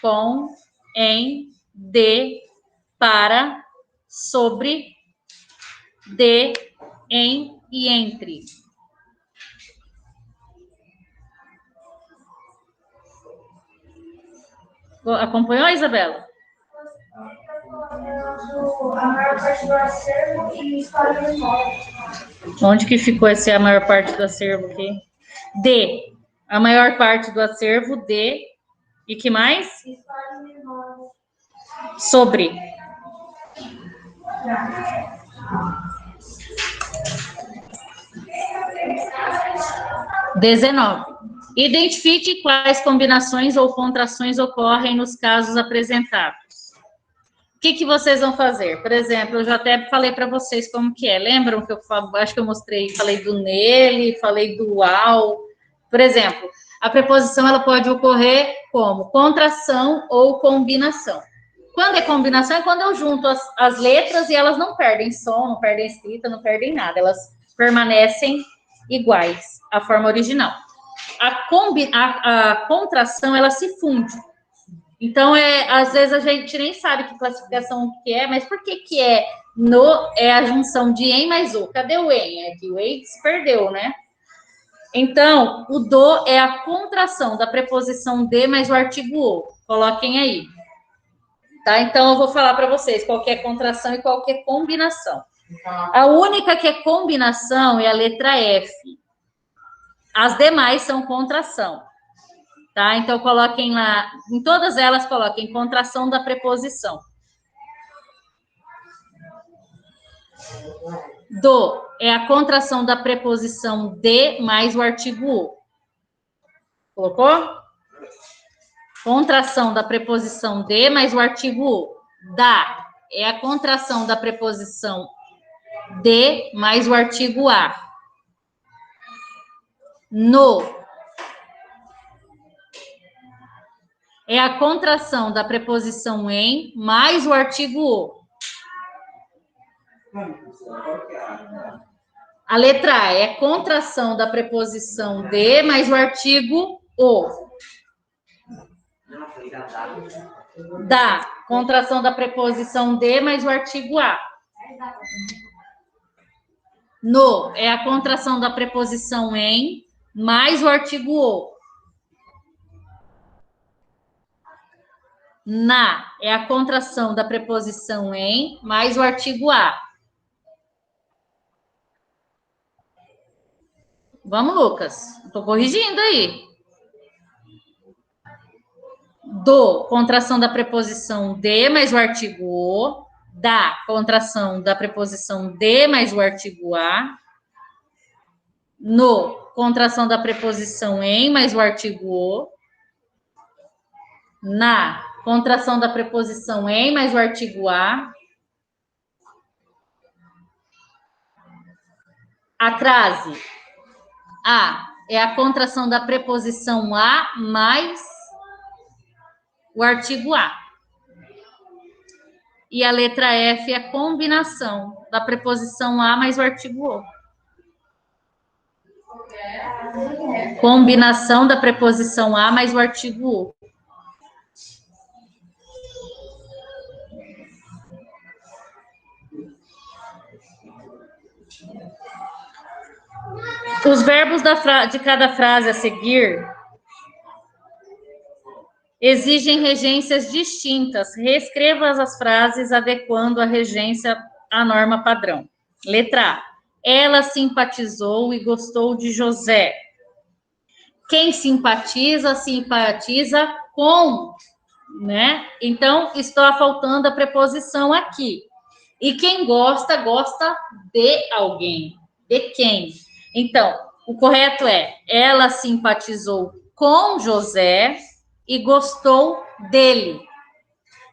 com, em, de, para, sobre, de, em e entre. Acompanhou, Isabela? A maior parte do acervo e história e memória. Onde que ficou essa a maior parte do acervo aqui? De. A maior parte do acervo de. E que mais? História e memória. Sobre. Identifique quais combinações ou contrações ocorrem nos casos apresentados. O que vocês vão fazer? Por exemplo, eu já até falei para vocês como que é. Lembram que eu acho que eu mostrei, falei do nele, falei do ao. Por exemplo, a preposição ela pode ocorrer como contração ou combinação. Quando é combinação é quando eu junto as letras e elas não perdem som, não perdem escrita, não perdem nada. Elas permanecem iguais à forma original. A contração, ela se funde. Então, às vezes a gente nem sabe que classificação que é, mas por que é a junção de em mais o? Cadê o em? É que o em se perdeu, né? Então, o do é a contração da preposição de mais o artigo o. Coloquem aí. Tá? Então, eu vou falar para vocês qual que é contração e qual que é combinação. A única que é combinação é a letra F. As demais são contração. Tá? Então, coloquem lá, em todas elas, coloquem contração da preposição. Do é a contração da preposição de mais o artigo o. Colocou? Contração da preposição de mais o artigo o. Da é a contração da preposição de mais o artigo a. No é a contração da preposição em mais o artigo o. A letra A é a contração da preposição de mais o artigo o. Da, contração da preposição de mais o artigo a. No é a contração da preposição em mais o artigo o. Na é a contração da preposição em mais o artigo a. Vamos, Lucas. Estou corrigindo aí. Do, contração da preposição de mais o artigo o. Da, contração da preposição de mais o artigo a. No, contração da preposição em mais o artigo o. Na, contração da preposição em mais o artigo a. A crase. A é a contração da preposição a mais o artigo a. E a letra F é a combinação da preposição a mais o artigo o. Combinação da preposição a mais o artigo o. Os verbos de cada frase a seguir exigem regências distintas. Reescreva as frases adequando a regência à norma padrão. Letra A. Ela simpatizou e gostou de José. Quem simpatiza, simpatiza com, né? Então, está faltando a preposição aqui. E quem gosta, gosta de alguém. De quem? Então, o correto é, ela simpatizou com José e gostou dele.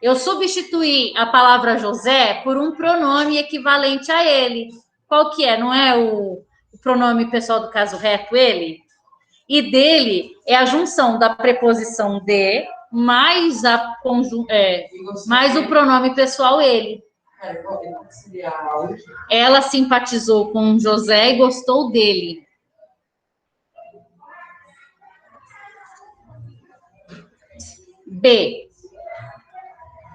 Eu substituí a palavra José por um pronome equivalente a ele. Qual que é? Não é o pronome pessoal do caso reto, ele? E dele é a junção da preposição de mais mais o pronome pessoal ele. Ela simpatizou com José e gostou dele. B.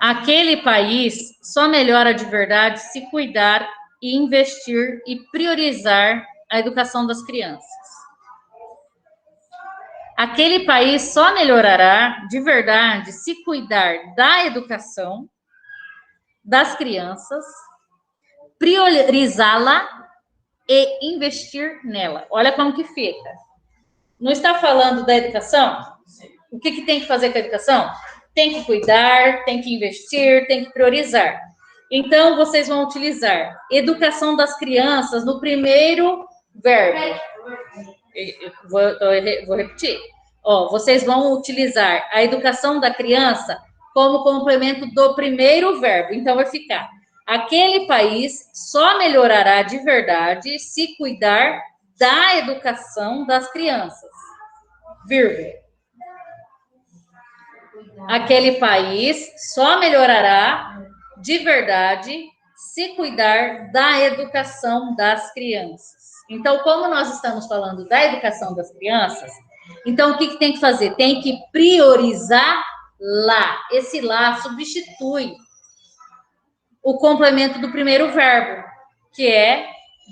Aquele país só melhora de verdade se cuidar e investir e priorizar a educação das crianças. Aquele país só melhorará de verdade se cuidar da educação das crianças, priorizá-la e investir nela. Olha como que fica. Não está falando da educação? O que tem que fazer com a educação? Tem que cuidar, tem que investir, tem que priorizar. Então, vocês vão utilizar educação das crianças no primeiro verbo. Eu vou repetir. Ó, vocês vão utilizar a educação da criança como complemento do primeiro verbo. Então, vai ficar: aquele país só melhorará de verdade se cuidar da educação das crianças. Vírgula. Aquele país só melhorará de verdade se cuidar da educação das crianças. Então, como nós estamos falando da educação das crianças, então o que tem que fazer? Tem que priorizar lá. Esse lá substitui o complemento do primeiro verbo, que é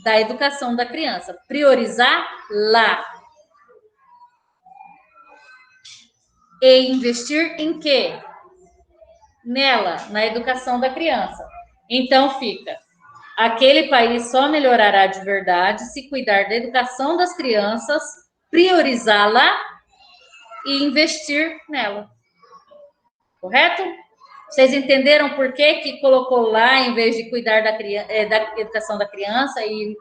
da educação da criança. Priorizar lá. E investir em quê? Nela, na educação da criança. Então fica: aquele país só melhorará de verdade se cuidar da educação das crianças, priorizá-la e investir nela. Correto? Vocês entenderam por que colocou lá em vez de cuidar da educação da criança e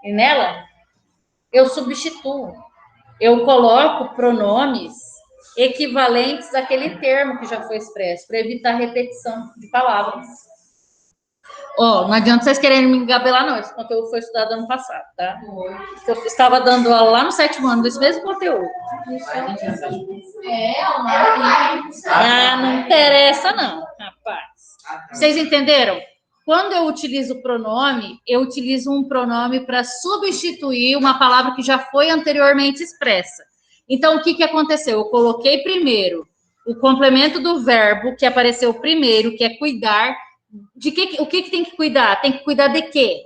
nela? Eu substituo. Eu coloco pronomes equivalentes àquele termo que já foi expresso, para evitar repetição de palavras. Ó, não adianta vocês quererem me engabelar, não. Esse conteúdo foi estudado ano passado, tá? Eu estava dando aula lá no 7º ano desse mesmo conteúdo. Ah, não interessa, não, rapaz. Vocês entenderam? Quando eu utilizo o pronome, eu utilizo um pronome para substituir uma palavra que já foi anteriormente expressa. Então, o que aconteceu? Eu coloquei primeiro o complemento do verbo que apareceu primeiro, que é cuidar. O que tem que cuidar? Tem que cuidar de quê?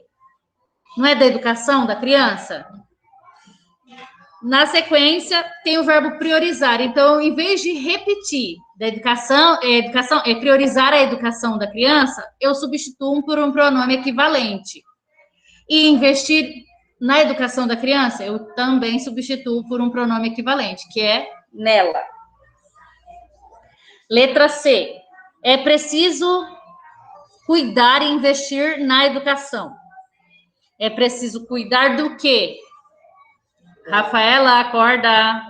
Não é da educação da criança? Na sequência, tem o verbo priorizar. Então, em vez de repetir da educação é priorizar a educação da criança, eu substituo por um pronome equivalente. E investir na educação da criança, eu também substituo por um pronome equivalente, que é nela. Letra C. É preciso cuidar e investir na educação. É preciso cuidar do quê? Rafaela, acorda.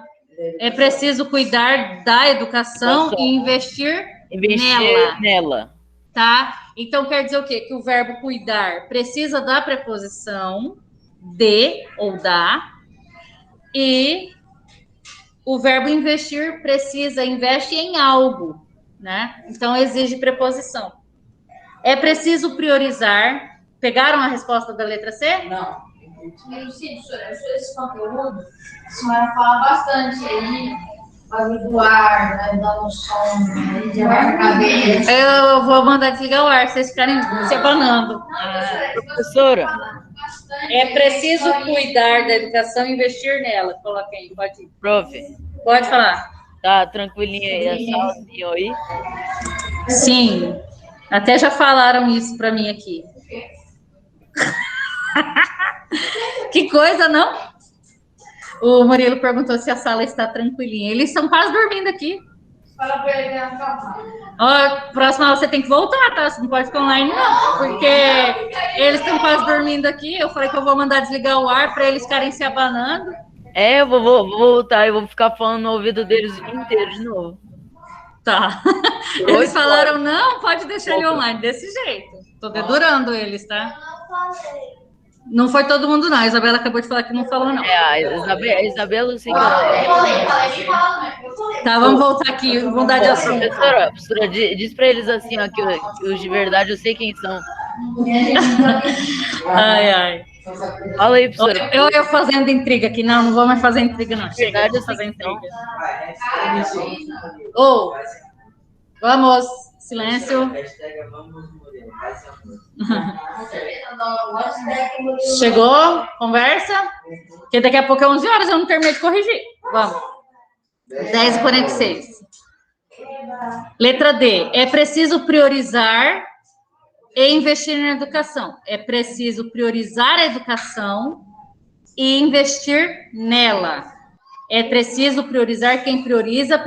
É preciso cuidar da educação e investir nela. Tá? Então, quer dizer o quê? Que o verbo cuidar precisa da preposição de ou da, e o verbo investir investe em algo, né? Então, exige preposição. É preciso priorizar. Pegaram a resposta da letra C? Não. Sim, professora, esse conteúdo, a senhora fala bastante aí, barulho do ar, né, dando som, né, de abaixa a cabeça. Eu vou mandar desligar o ar, vocês ficarem se abanando. Professora. É preciso cuidar da educação e investir nela. Coloca aí, pode ir. Prof. Pode falar. Tá tranquilinha aí a sala, assim, aí? Sim. Até já falaram isso para mim aqui. Que coisa, não? O Murilo perguntou se a sala está tranquilinha. Eles estão quase dormindo aqui. Fala para ele ganhar trabalho. Ó, próxima aula você tem que voltar, tá? Você não pode ficar online, não. Porque eles estão quase dormindo aqui. Eu falei que eu vou mandar desligar o ar para eles ficarem se abanando. É, eu vou voltar e vou ficar falando no ouvido deles o dia inteiro de novo. Tá. Eles falaram, não, pode deixar ele online desse jeito. Tô dedurando eles, tá? Não foi todo mundo, não. A Isabela acabou de falar que não falou, não. A Isabela, eu sei que ela... Tá, vamos voltar aqui, vamos mudar de assunto. Professora, diz pra eles assim, ó, que os de verdade eu sei quem são. Ai. Fala aí, professora. Eu fazendo intriga aqui. Não vou mais fazer intriga, não. De verdade, eu fazer sei que são. Ô, vamos, silêncio. Chegou? Conversa? Porque daqui a pouco é 11 horas, eu não terminei de corrigir. Vamos. 10h46. Letra D. É preciso priorizar e investir na educação. É preciso priorizar a educação e investir nela. É preciso priorizar. Quem prioriza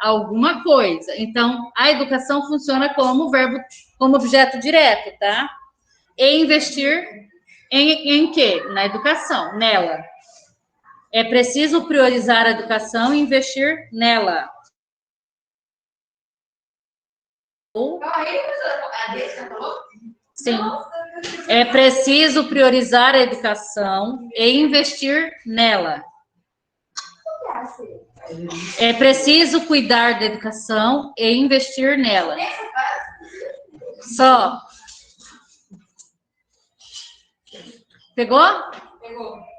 alguma coisa. Então, a educação funciona como verbo, como objeto direto, tá? E investir em quê? Na educação, nela. É preciso priorizar a educação e investir nela. Sim. É preciso priorizar a educação e investir nela. É preciso cuidar da educação e investir nela. Só. Pegou? Pegou.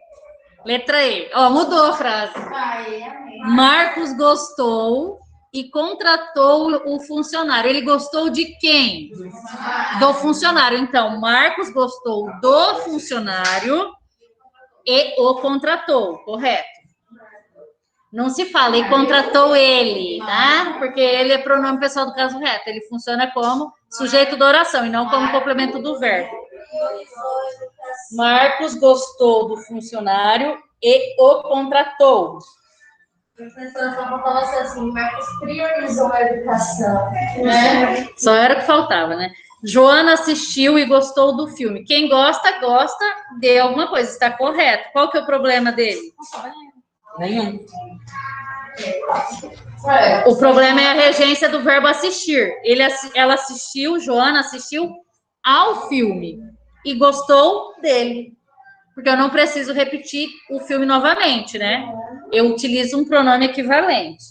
Letra E. Ó, mudou a frase. Marcos gostou e contratou o funcionário. Ele gostou de quem? Do funcionário. Então, Marcos gostou do funcionário e o contratou, correto? Não se fala, e contratou ele, tá? Porque ele é pronome pessoal do caso reto. Ele funciona como sujeito da oração e não como complemento do verbo. Marcos gostou do funcionário e o contratou. Professora, só faltava assim, Marcos priorizou a educação. Só era o que faltava, né? Joana assistiu e gostou do filme. Quem gosta, gosta de alguma coisa, está correto. Qual que é o problema dele? Nenhum. O problema é a regência do verbo assistir. Ela assistiu, Joana assistiu ao filme e gostou dele. Porque eu não preciso repetir o filme novamente, né? Eu utilizo um pronome equivalente.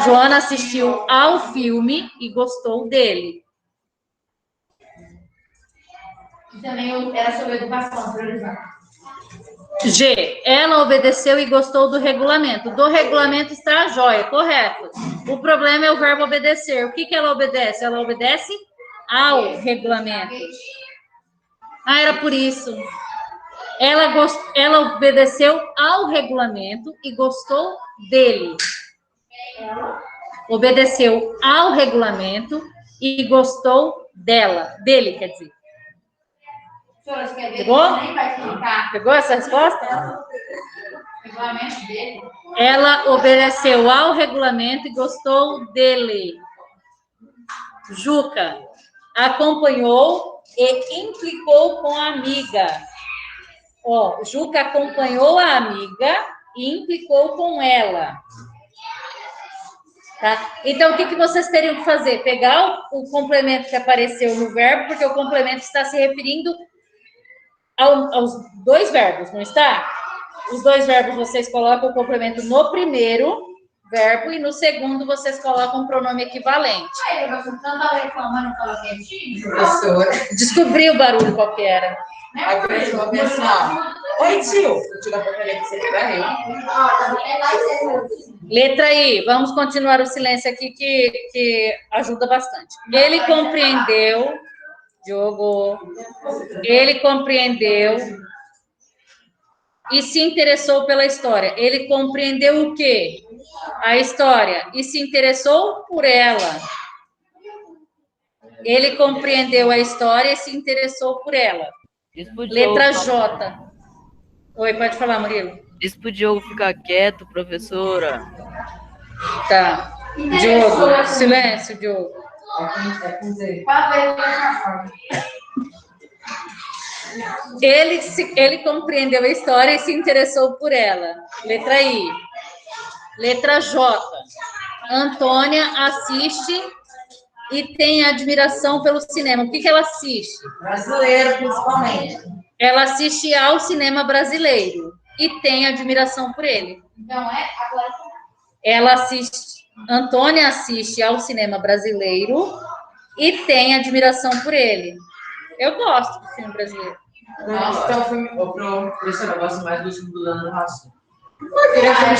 Joana assistiu ao filme e gostou dele. E também era sobre educação, priorizar. G. Ela obedeceu e gostou do regulamento. Do regulamento está a joia, correto. O problema é o verbo obedecer. O que ela obedece? Ela obedece ao regulamento. Ah, era por isso. Ela obedeceu ao regulamento e gostou dele. Obedeceu ao regulamento e gostou dele, quer dizer. Pegou? Pegou essa resposta? Regulamento dele. Ela obedeceu ao regulamento e gostou dele. Juca acompanhou e implicou com a amiga. Ó, Juca acompanhou a amiga e implicou com ela. Tá? Então, o que vocês teriam que fazer? Pegar o complemento que apareceu no verbo, porque o complemento está se referindo aos dois verbos, não está? Os dois verbos vocês colocam o complemento no primeiro verbo e no segundo vocês colocam o pronome equivalente. Aí, eu tanta reclamando, falou quietinho. Professora. Descobri o barulho qual que era. A pessoa pensa, ó. Oi, tio. Eu tiro a porcaria que você quer Letra I. Vamos continuar o silêncio aqui que ajuda bastante. Ele compreendeu, Diogo. Ele compreendeu e se interessou pela história. Ele compreendeu o quê? A história. E se interessou por ela. Ele compreendeu a história e se interessou por ela. Letra J. Oi, pode falar, Murilo. Diz pro Diogo ficar quieto, professora. Tá. Diogo, silêncio, Diogo. Ele compreendeu a história e se interessou por ela. Letra I. Letra J. Antônia assiste e tem admiração pelo cinema. O que ela assiste? Brasileiro, principalmente. Ela assiste ao cinema brasileiro e tem admiração por ele. Então, agora... Ela assiste... Antônia assiste ao cinema brasileiro e tem admiração por ele. Eu gosto do filme brasileiro. Nossa, então filme. Professora, eu gosto mais do filme do Leandro Hassum.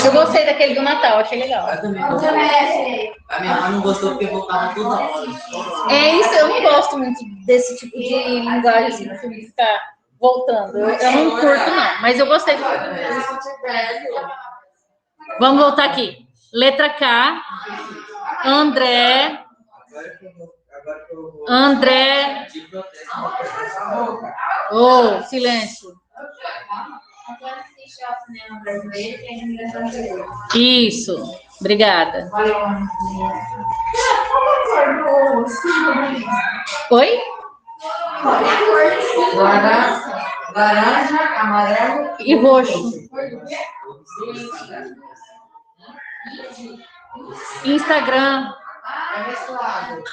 Eu gostei daquele do Natal, achei legal. Eu também gostei. A minha mãe não gostou porque voltava toda hora. É isso, eu não gosto muito desse tipo de linguagem, assim, do filme ficar voltando. Eu não curto, não, mas eu gostei do filme. Vamos voltar aqui. Letra K. André. Oh, silêncio. Isso, obrigada. Oi? Laranja, amarelo e roxo. Instagram. É misturado.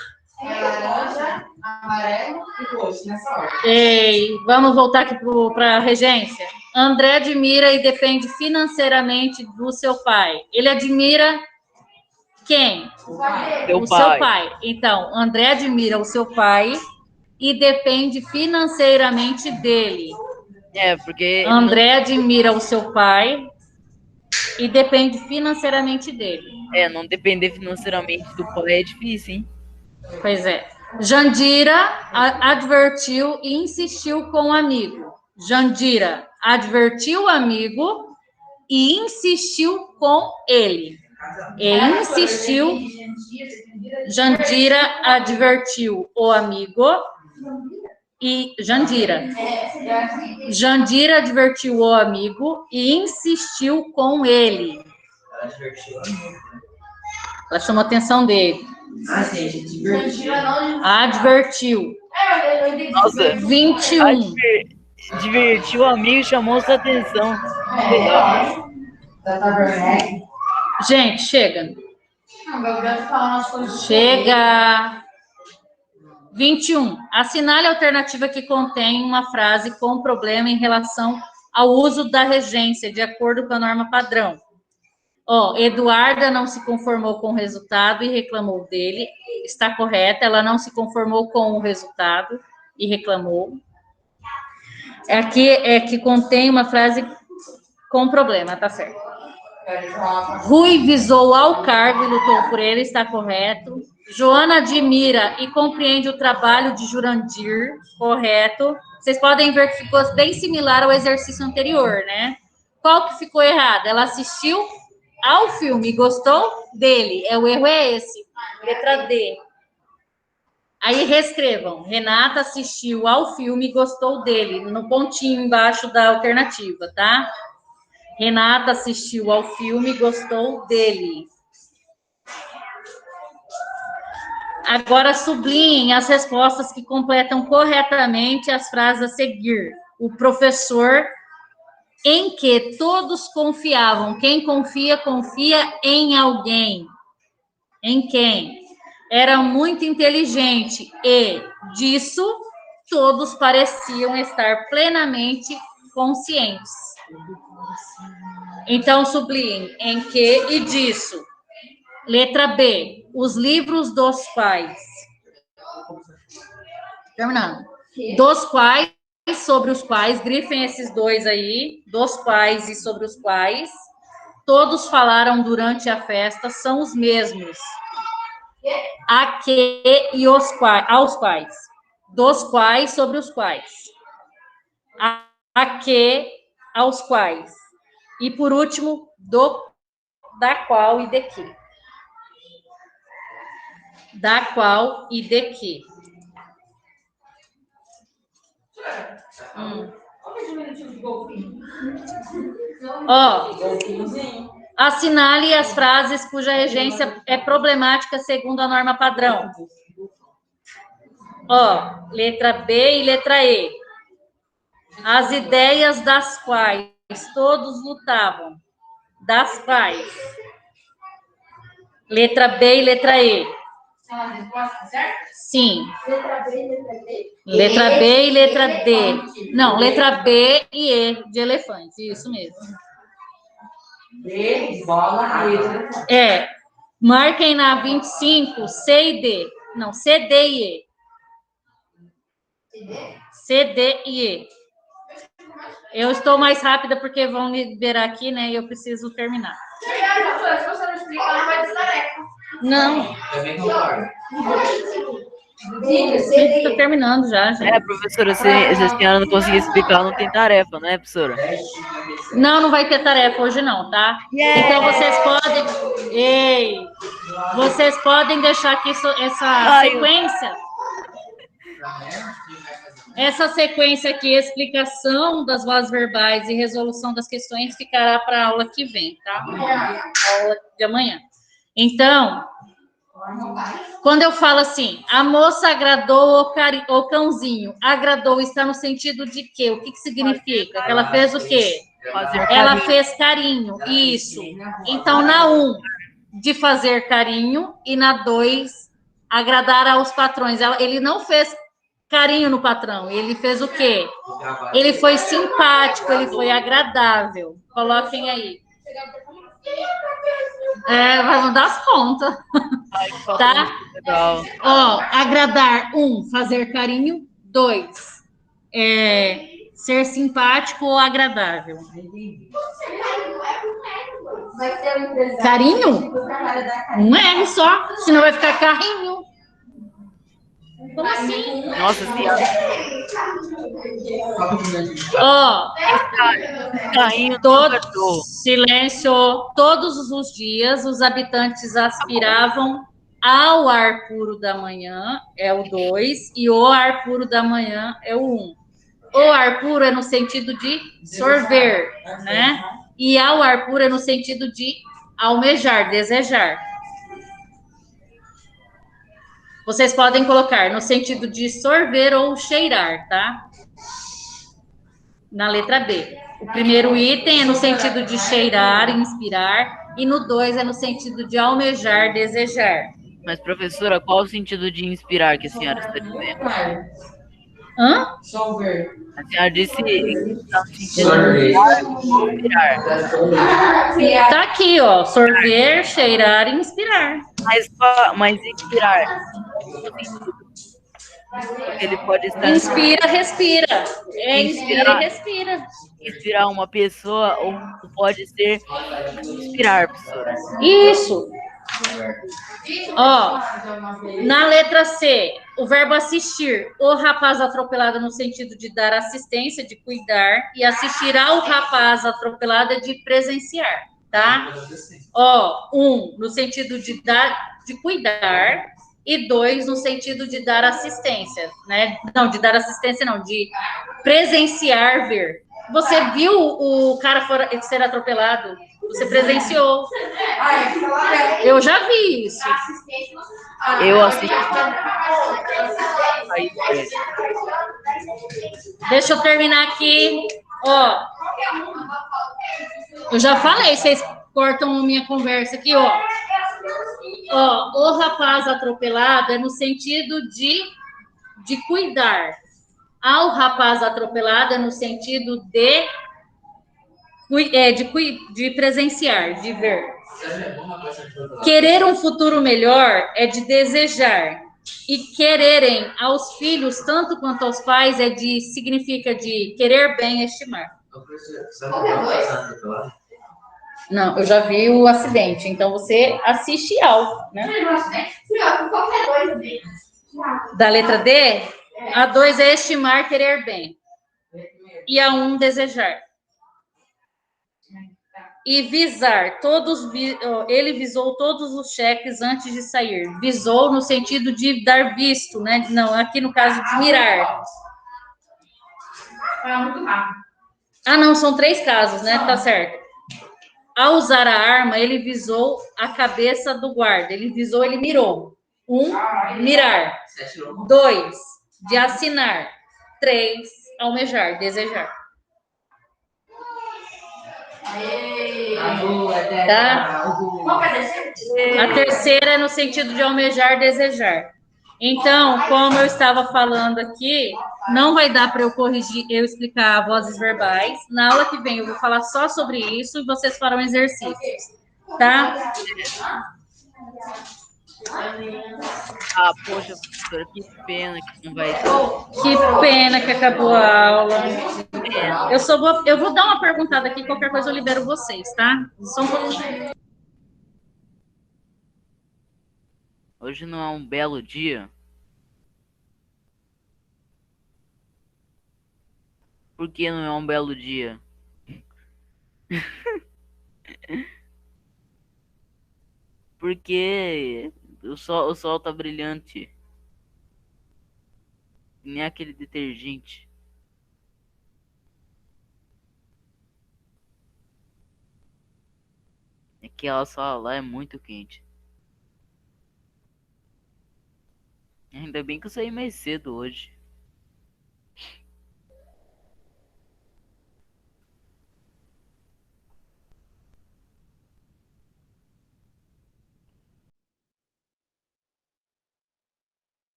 É laranja, amarelo e roxo, nessa ordem. Ei, vamos voltar aqui para a regência. André admira e depende financeiramente do seu pai. Ele admira quem? O seu pai. Então, André admira o seu pai e depende financeiramente dele. Porque... André admira o seu pai e depende financeiramente dele. Não depender financeiramente do pai é difícil, hein? Pois é. Jandira advertiu e insistiu com o amigo. Jandira advertiu o amigo e insistiu com ele. E insistiu. Jandira advertiu o amigo e Jandira advertiu o amigo e insistiu com ele. Ela chamou a atenção dele. Advertiu. Nossa. 21. Divertiu o amigo e chamou sua atenção. Legal. Gente, chega. Chega. 21. Assinale a alternativa que contém uma frase com problema em relação ao uso da regência, de acordo com a norma padrão. Eduarda não se conformou com o resultado e reclamou dele. Está correta, ela não se conformou com o resultado e reclamou. Aqui é que contém uma frase com problema, tá certo. Rui visou ao cargo e lutou por ele, está correto. Joana admira e compreende o trabalho de Jurandir, correto. Vocês podem ver que ficou bem similar ao exercício anterior, né? Qual que ficou errado? Ela assistiu ao filme e gostou dele. O erro é esse. Letra D. Aí reescrevam. Renata assistiu ao filme e gostou dele. No pontinho embaixo da alternativa, tá? Renata assistiu ao filme e gostou dele. Agora sublinhem as respostas que completam corretamente as frases a seguir. O professor em que todos confiavam. Quem confia, confia em alguém. Em quem? Era muito inteligente e, disso, todos pareciam estar plenamente conscientes. Então, sublinhem em que e disso. Letra B, os livros dos quais. Terminando. Dos quais, sobre os quais, grifem esses dois aí, dos quais e sobre os quais, todos falaram durante a festa, são os mesmos. A que e os quais, aos quais. Dos quais, sobre os quais. A que, aos quais. E, por último, da qual e de que. Da qual e de que. Assinale as frases cuja regência é problemática segundo a norma padrão. Letra B e letra E. As ideias das quais todos lutavam. Das quais. Letra B e letra E. Sim. Letra B e letra D. Não, letra B e E de elefante. Isso mesmo. B, bola, E de elefante. Marquem na 25 C e D. Não, C, D e E. C, D e E. Eu estou mais rápida porque vão liberar aqui, né? E eu preciso terminar. Se você não explicar, não vai ter tarefa. Não. Também concordo. Estou terminando já, gente. Professora, se a senhora não conseguir explicar, não tem tarefa, não é, professora? Não vai ter tarefa hoje não, tá? Então vocês podem... Vocês podem deixar aqui essa sequência. Essa sequência aqui, explicação das vozes verbais e resolução das questões, ficará para a aula que vem, tá? A aula de amanhã. Então, Quando eu falo assim, a moça agradou o cãozinho, agradou está no sentido de quê? O que significa? Que ela fez o quê? Fazer Ela carinho. fez carinho, isso. Então, na 1, de fazer carinho, e na 2, agradar aos patrões. Ele não fez carinho no patrão, ele fez o quê? Ele foi simpático, ele foi agradável. Coloquem aí. Vai mudar as contas. Ai, que patrão Tá? legal. Ó, agradar, 1, fazer carinho, 2, ser simpático ou agradável. Carinho? Um R só, senão vai ficar carrinho. Como assim? Nossa senhora, Ó, carrinho do todo cachorro. silêncio. Todos os dias os habitantes aspiravam ao ar puro da manhã, é o 2, e o ar puro da manhã é o 1. O ar puro é no sentido de sorver, né? E ao ar puro é no sentido de almejar, desejar. Vocês podem colocar no sentido de sorver ou cheirar, tá? Na letra B. O primeiro item é no sentido de cheirar, inspirar, e no 2 é no sentido de almejar, desejar. Mas, professora, qual o sentido de inspirar que a senhora está dizendo? Hã? A senhora disse que está no sentido de inspirar. Tá aqui, ó. Sorver, cheirar e inspirar. Mas inspirar, qual o sentido? Porque ele pode estar Inspira, respira. Inspira e inspirar, respira. inspirar uma pessoa ou pode ser inspirar, professora. Isso. Ó, na letra C, o verbo assistir. O rapaz atropelado no sentido de dar assistência, de cuidar. E assistir ao rapaz atropelado é de presenciar, tá? Ó, 1 no sentido de dar, de cuidar. E 2 no sentido de dar assistência, né? Não, de dar assistência não, de presenciar, ver. Você viu o cara ser atropelado? Você presenciou. Eu já vi isso. Eu assisti. Aí, Deixa eu terminar aqui. Ó, eu já falei, vocês cortam a minha conversa aqui, ó. Ó, o rapaz atropelado é no sentido de cuidar. Ao rapaz atropelado é no sentido de presenciar, de ver. Querer um futuro melhor é de desejar. E quererem aos filhos, tanto quanto aos pais, significa de querer bem, estimar. Não, eu já vi o acidente, então você assiste ao, né? Da letra D, a 2 é estimar, querer bem. E a 1, desejar. E visar, ele visou todos os cheques antes de sair. Visou no sentido de dar visto, né? Não, aqui no caso de mirar. Ah, não, são 3 casos, né? Tá certo. Ao usar a arma, ele visou a cabeça do guarda. Ele visou, ele mirou. 1, mirar. 2, de assinar. 3, almejar, desejar. Tá? A terceira é no sentido de almejar, desejar. Então, como eu estava falando aqui, não vai dar para eu corrigir, eu explicar vozes verbais. Na aula que vem eu vou falar só sobre isso e vocês farão exercícios, tá? ah, poxa, professora, que pena que não vai ter. Que pena que acabou a aula. Eu vou dar uma perguntada aqui, qualquer coisa eu libero vocês, tá? Só um pouquinho. Hoje não é um belo dia? Por que não é um belo dia? Porque o sol tá brilhante. Nem aquele detergente. Aquela sala lá é muito quente. Ainda bem que eu saí mais cedo hoje.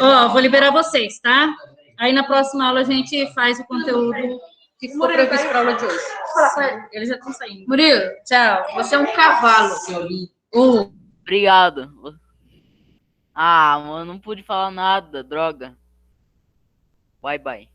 Ó, vou liberar vocês, tá? Aí na próxima aula a gente faz o conteúdo que ficou previsto para a aula de hoje. Eles já estão saindo. Murilo, tchau. Você é um cavalo. Obrigado. Ah, mano, não pude falar nada, droga. Bye, bye.